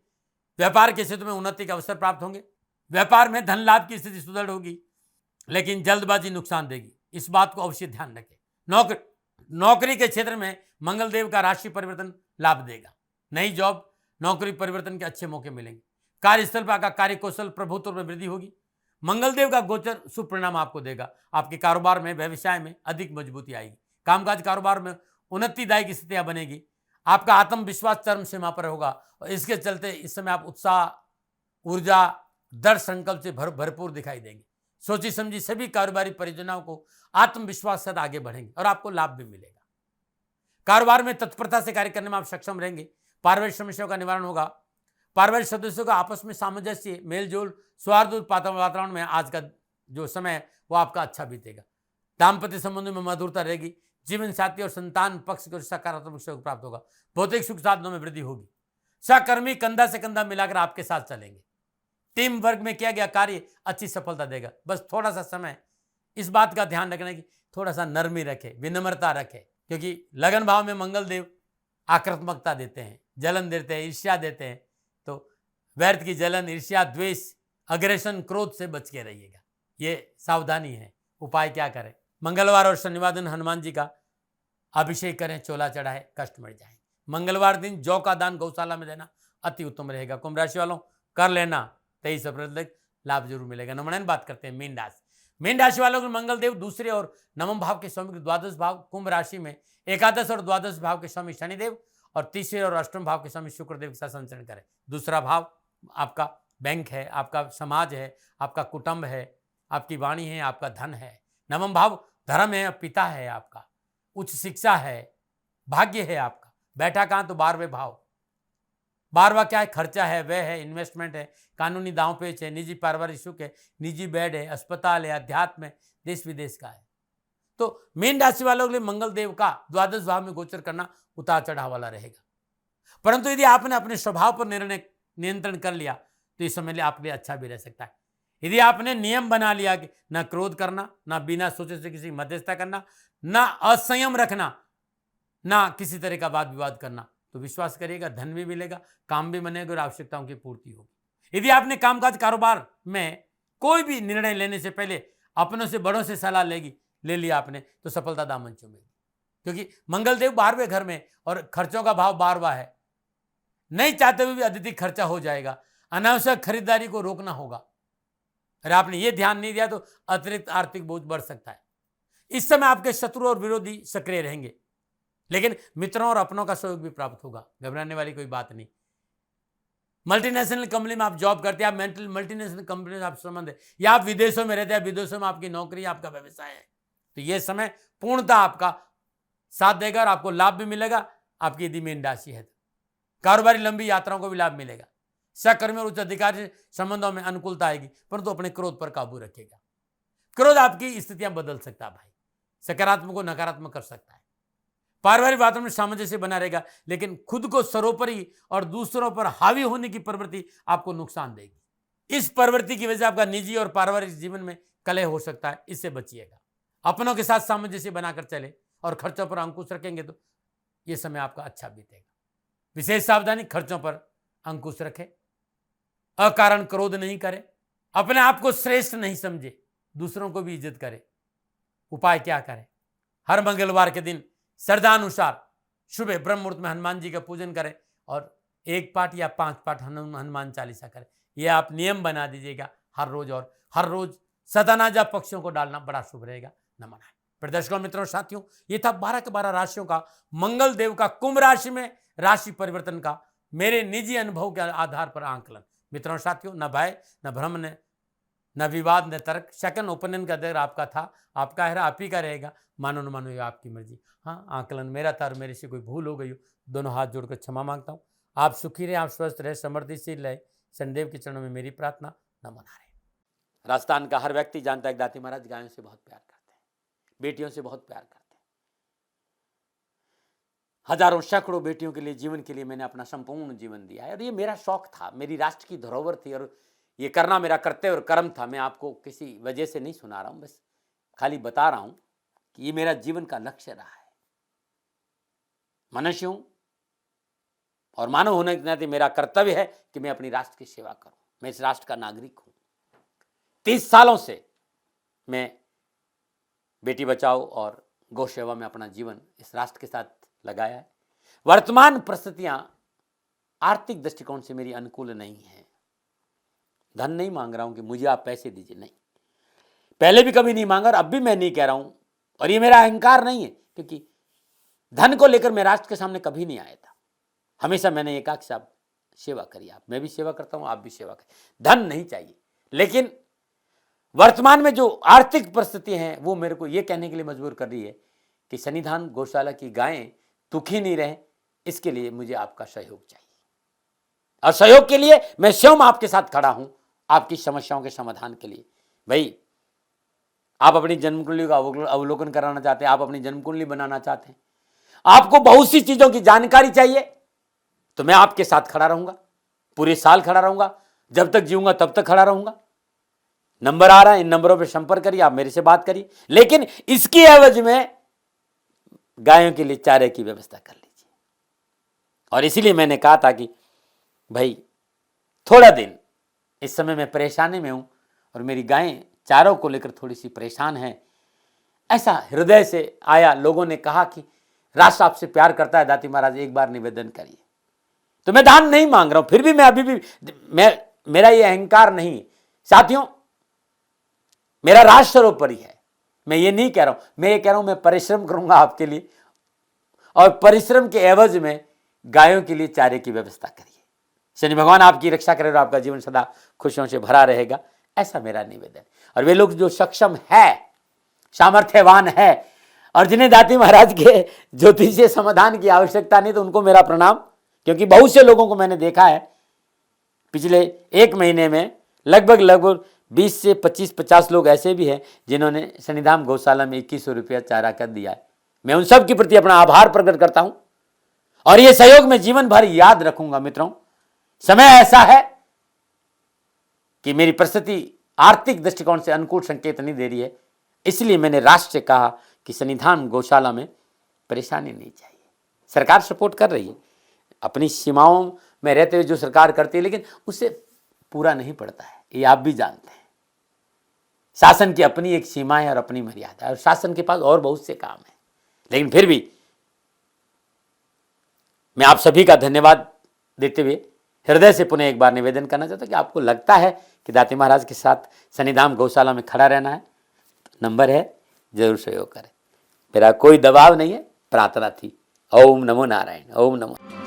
व्यापार के क्षेत्र में उन्नति के अवसर प्राप्त होंगे। व्यापार में धन लाभ की स्थिति सुदृढ़ होगी, लेकिन जल्दबाजी नुकसान देगी, इस बात को अवश्य ध्यान रखें। नौकरी के क्षेत्र में मंगलदेव का राशि परिवर्तन लाभ देगा। नई जॉब, नौकरी परिवर्तन के अच्छे मौके मिलेंगे। कार्यस्थल पर आपका कार्य कौशल, प्रभुत्व में वृद्धि होगी। मंगलदेव का गोचर शुभ परिणाम आपको देगा। आपके कारोबार में, व्यवसाय में अधिक मजबूती आएगी। कामकाज कारोबार में उन्नतिदायक स्थितियां बनेगी। आपका आत्मविश्वास चरम सीमा पर होगा और इसके चलते इस समय आप उत्साह, ऊर्जा, दृढ़ संकल्प से भरपूर दिखाई देंगे। सोची समझी सभी कारोबारी परियोजनाओं को आत्मविश्वास से आगे बढ़ेंगे और आपको लाभ भी मिलेगा। कारोबार में तत्परता से कार्य करने में आप सक्षम रहेंगे। पारिवारिक समस्याओं का निवारण होगा। पारिवारिक सदस्यों का आपस में सामंजस्य, मेलजोल, सौहार्द वातावरण में आज का जो समय है वो आपका अच्छा बीतेगा। दाम्पत्य संबंधों में मधुरता रहेगी। जीवन साथी और संतान पक्ष को सकारात्मक सहयोग प्राप्त होगा। भौतिक सुख साधनों में वृद्धि होगी। सहकर्मी कंधा से कंधा मिलाकर आपके साथ चलेंगे। टीम वर्क में किया गया कार्य अच्छी सफलता देगा। बस थोड़ा सा समय इस बात का ध्यान रखना कि थोड़ा सा नरमी रखे, विनम्रता रखे, क्योंकि लगन भाव में मंगल देव आक्रामकता देते हैं, जलन देते हैं, ईर्ष्या देते हैं। तो व्यर्थ की जलन, ईर्ष्या, द्वेष, अग्रेशन, क्रोध से बच के रहिएगा। ये सावधानी है। उपाय क्या करें? मंगलवार और शनिवार दिन हनुमान जी का अभिषेक करें, चोला चढ़ाए, कष्ट मिट जाए। मंगलवार दिन जौ का दान गौशाला में देना अति उत्तम रहेगा। कुंभ राशि वालों कर लेना, 23 अप्रैल तक लाभ जरूर मिलेगा। नंबर 9 बात करते हैं मीन राशि। मीन राशि वालों को मंगल देव दूसरे और नवम भाव के स्वामी, द्वादश भाव कुंभ राशि में एकादश और द्वादश भाव के स्वामी शनिदेव और तीसरे और अष्टम भाव के स्वामी शुक्रदेव के साथ संचरण करें। दूसरा भाव आपका बैंक है, आपका समाज है, आपका कुटुंब है, आपकी वाणी है, आपका धन है। नवम भाव धर्म है, पिता है, आपका उच्च शिक्षा है, भाग्य है आपका। बैठा कहाँ? तो 12वें भाव। 12वां क्या है? खर्चा है, व्यय है, इन्वेस्टमेंट है, कानूनी दांव पेच है, निजी पारिवारिक सुख है, निजी बेड है, अस्पताल है, अध्यात्म है, देश विदेश का है। तो मीन राशि वालों के लिए मंगल देव का द्वादश भाव में गोचर करना उतार चढ़ाव वाला रहेगा। परंतु यदि आपने अपने स्वभाव पर नियंत्रण कर लिया तो इस समय आपके लिए अच्छा भी रह सकता है। यदि आपने नियम बना लिया कि ना क्रोध करना, ना बिना सोचे से किसी मध्यस्थता करना, ना असंयम रखना, ना किसी तरह का वाद विवाद करना, तो विश्वास करिएगा धन भी मिलेगा, काम भी बनेगा और आवश्यकताओं की पूर्ति होगी। यदि आपने कामकाज कारोबार में कोई भी निर्णय लेने से पहले अपनों से बड़ों से सलाह ले लिया आपने तो सफलता दामन चूमेगी, क्योंकि मंगल देव 12वें घर में और खर्चों का भाव 12वां है। नहीं चाहते हुए भी अत्यधिक खर्चा हो जाएगा। अनावश्यक खरीदारी को रोकना होगा। अगर आपने ये ध्यान नहीं दिया तो अतिरिक्त आर्थिक बोझ बढ़ सकता है। इस समय आपके शत्रु और विरोधी सक्रिय रहेंगे, लेकिन मित्रों और अपनों का सहयोग भी प्राप्त होगा। घबराने वाली कोई बात नहीं। मल्टीनेशनल कंपनी में आप जॉब करते हैं, आप मल्टीनेशनल कंपनी से आप संबंध है, या आप विदेशों में रहते हैं, विदेशों में आपकी नौकरी, आपका व्यवसाय है, तो यह समय पूर्णतः आपका साथ देगा और आपको लाभ भी मिलेगा। आपकी यदि मीन राशि है तो कारोबारी लंबी यात्राओं को भी लाभ मिलेगा। सहकर्मी और उच्च अधिकारी संबंधों में अनुकूलता आएगी, परंतु अपने क्रोध पर काबू रखेगा। क्रोध आपकी स्थितियां बदल सकता है भाई, सकारात्मक को नकारात्मक कर सकता है। पारिवारिक वातावरण में सामंजस्य बना रहेगा, लेकिन खुद को सर्वोपरि और दूसरों पर हावी होने की प्रवृत्ति आपको नुकसान देगी। इस प्रवृत्ति की वजह से आपका निजी और पारिवारिक जीवन में कलह हो सकता है, इससे बचिएगा। अपनों के साथ सामंजस्य बनाकर चले और खर्चों पर अंकुश रखेंगे तो यह समय आपका अच्छा बीतेगा। विशेष सावधानी, खर्चों पर अंकुश रखें, अकारण क्रोध नहीं करें, अपने आप को श्रेष्ठ नहीं समझे, दूसरों को भी इज्जत करें। उपाय क्या करें? हर मंगलवार के दिन श्रद्धानुसार सुबह ब्रह्म मुहूर्त में हनुमान जी का पूजन करें और 1 पाठ या 5 पाठ हनुमान चालीसा करें। यह आप नियम बना दीजिएगा हर रोज, और हर रोज सदानाजा पक्षियों को डालना बड़ा शुभ रहेगा। नमन है प्रदर्शकों, मित्रों, साथियों, ये था 12 के 12 राशियों का मंगल देव का कुंभ राशि में राशि परिवर्तन का मेरे निजी अनुभव के आधार पर आंकलन। मित्रों, साथियों, न भय, न भ्रम, न विवाद, न तर्क। सेकंड ओपिनियन का दर आपका था, आपका है, आप ही का रहेगा। मानो न मानो, ये आपकी मर्जी। हाँ, आंकलन मेरा था और मेरे से कोई भूल हो गई हो, दोनों हाथ जोड़कर क्षमा मांगता हूँ। आप सुखी रहे, आप स्वस्थ रहे, समृद्धिशील रहे, शनिदेव के चरणों में मेरी प्रार्थना। नमन हरे। राजस्थान का हर व्यक्ति जानता है कि दाती महाराज गायों से बहुत प्यार करते हैं, बेटियों से बहुत प्यार करते हैं। हजारों सैकड़ों बेटियों के लिए, जीवन के लिए मैंने अपना संपूर्ण जीवन दिया है, और ये मेरा शौक था, मेरी राष्ट्र की धरोहर थी, और ये करना मेरा कर्तव्य और कर्म था। मैं आपको किसी वजह से नहीं सुना रहा हूं, बस खाली बता रहा हूं कि ये मेरा जीवन का लक्ष्य रहा है। मनुष्य हूं और मानव होने के नाते मेरा कर्तव्य है कि मैं अपनी राष्ट्र की सेवा करूं। मैं इस राष्ट्र का नागरिक हूं। 30 सालों से मैं बेटी बचाओ और गौ सेवा में अपना जीवन इस राष्ट्र के साथ लगाया है। वर्तमान परिस्थितियां आर्थिक दृष्टिकोण से मेरी अनुकूल नहीं है। धन नहीं मांग रहा हूं कि मुझे आप पैसे दीजिए, नहीं, पहले भी कभी नहीं मांगा और अब भी मैं नहीं कह रहा हूं, और ये मेरा अहंकार नहीं है, क्योंकि धन को लेकर मैं राष्ट्र के सामने कभी नहीं आया था। हमेशा मैंने ये कहा कि साहब सेवा करिए, आप, मैं भी सेवा करता हूं, आप भी सेवा करिए, धन नहीं चाहिए। लेकिन वर्तमान में जो आर्थिक परिस्थिति हैं वो मेरे को ये कहने के लिए मजबूर कर रही है कि सन्निधान गौशाला की गायें दुखी नहीं रहें, इसके लिए मुझे आपका सहयोग चाहिए। और सहयोग के लिए मैं स्वयं आपके साथ खड़ा हूं, आपकी समस्याओं के समाधान के लिए। भाई, आप अपनी जन्म कुंडली का अवलोकन कराना चाहते हैं, आप अपनी जन्म कुंडली बनाना चाहते हैं, आपको बहुत सी चीजों की जानकारी चाहिए, तो मैं आपके साथ खड़ा रहूंगा, पूरे साल खड़ा रहूंगा, जब तक जीऊंगा तब तक खड़ा रहूंगा। नंबर आ रहा है, इन नंबरों पर संपर्क करिए, आप मेरे से बात करिए, लेकिन इसकी एवज में गायों के लिए चारे की व्यवस्था कर लीजिए। और इसीलिए मैंने कहा था कि भाई थोड़ा दिन इस समय मैं परेशानी में हूं और मेरी गायें चारों को लेकर थोड़ी सी परेशान हैं। ऐसा हृदय से आया, लोगों ने कहा कि राष्ट्र आपसे प्यार करता है दाती महाराज, एक बार निवेदन करिए। तो मैं दान नहीं मांग रहा हूं, फिर भी मैं अभी भी मेरा ये अहंकार नहीं साथियों, मेरा राष्ट्र सर्वोपरि है। मैं ये नहीं कह रहा हूं, मैं ये कह रहा हूं मैं परिश्रम करूंगा आपके लिए, और परिश्रम के एवज में गायों के लिए चारे की व्यवस्था करिए। शनि भगवान आपकी रक्षा करे और आपका जीवन सदा खुशियों से भरा रहेगा, ऐसा मेरा निवेदन। और वे लोग जो सक्षम है, सामर्थ्यवान है, और जिन्हें दाती महाराज के ज्योतिषीय समाधान की आवश्यकता नहीं, तो उनको मेरा प्रणाम। क्योंकि बहुत से लोगों को मैंने देखा है पिछले एक महीने में, लगभग 20 से 25-50 लोग ऐसे भी हैं जिन्होंने शनिधाम गौशाला में 2100 रुपया चारा कर दिया है। मैं उन सब के प्रति अपना आभार प्रकट करता हूं, और यह सहयोग मैं जीवन भर याद रखूंगा। मित्रों, समय ऐसा है कि मेरी परिस्थिति आर्थिक दृष्टिकोण से अनुकूल संकेत नहीं दे रही है, इसलिए मैंने राष्ट्र से कहा कि शनिधाम गौशाला में परेशानी नहीं चाहिए। सरकार सपोर्ट कर रही है, अपनी सीमाओं में रहते हुए जो सरकार करती है, लेकिन उससे पूरा नहीं पड़ता है, ये आप भी जानते हैं। शासन की अपनी एक सीमा है और अपनी मर्यादा है, और शासन के पास और बहुत से काम है। लेकिन फिर भी मैं आप सभी का धन्यवाद देते हुए हृदय से पुनः एक बार निवेदन करना चाहता हूं कि आपको लगता है कि दाती महाराज के साथ शनिधाम गौशाला में खड़ा रहना है, तो नंबर है, जरूर सहयोग करें। मेरा कोई दबाव नहीं है, प्रार्थना थी। ओम नमो नारायण। ओम नमो।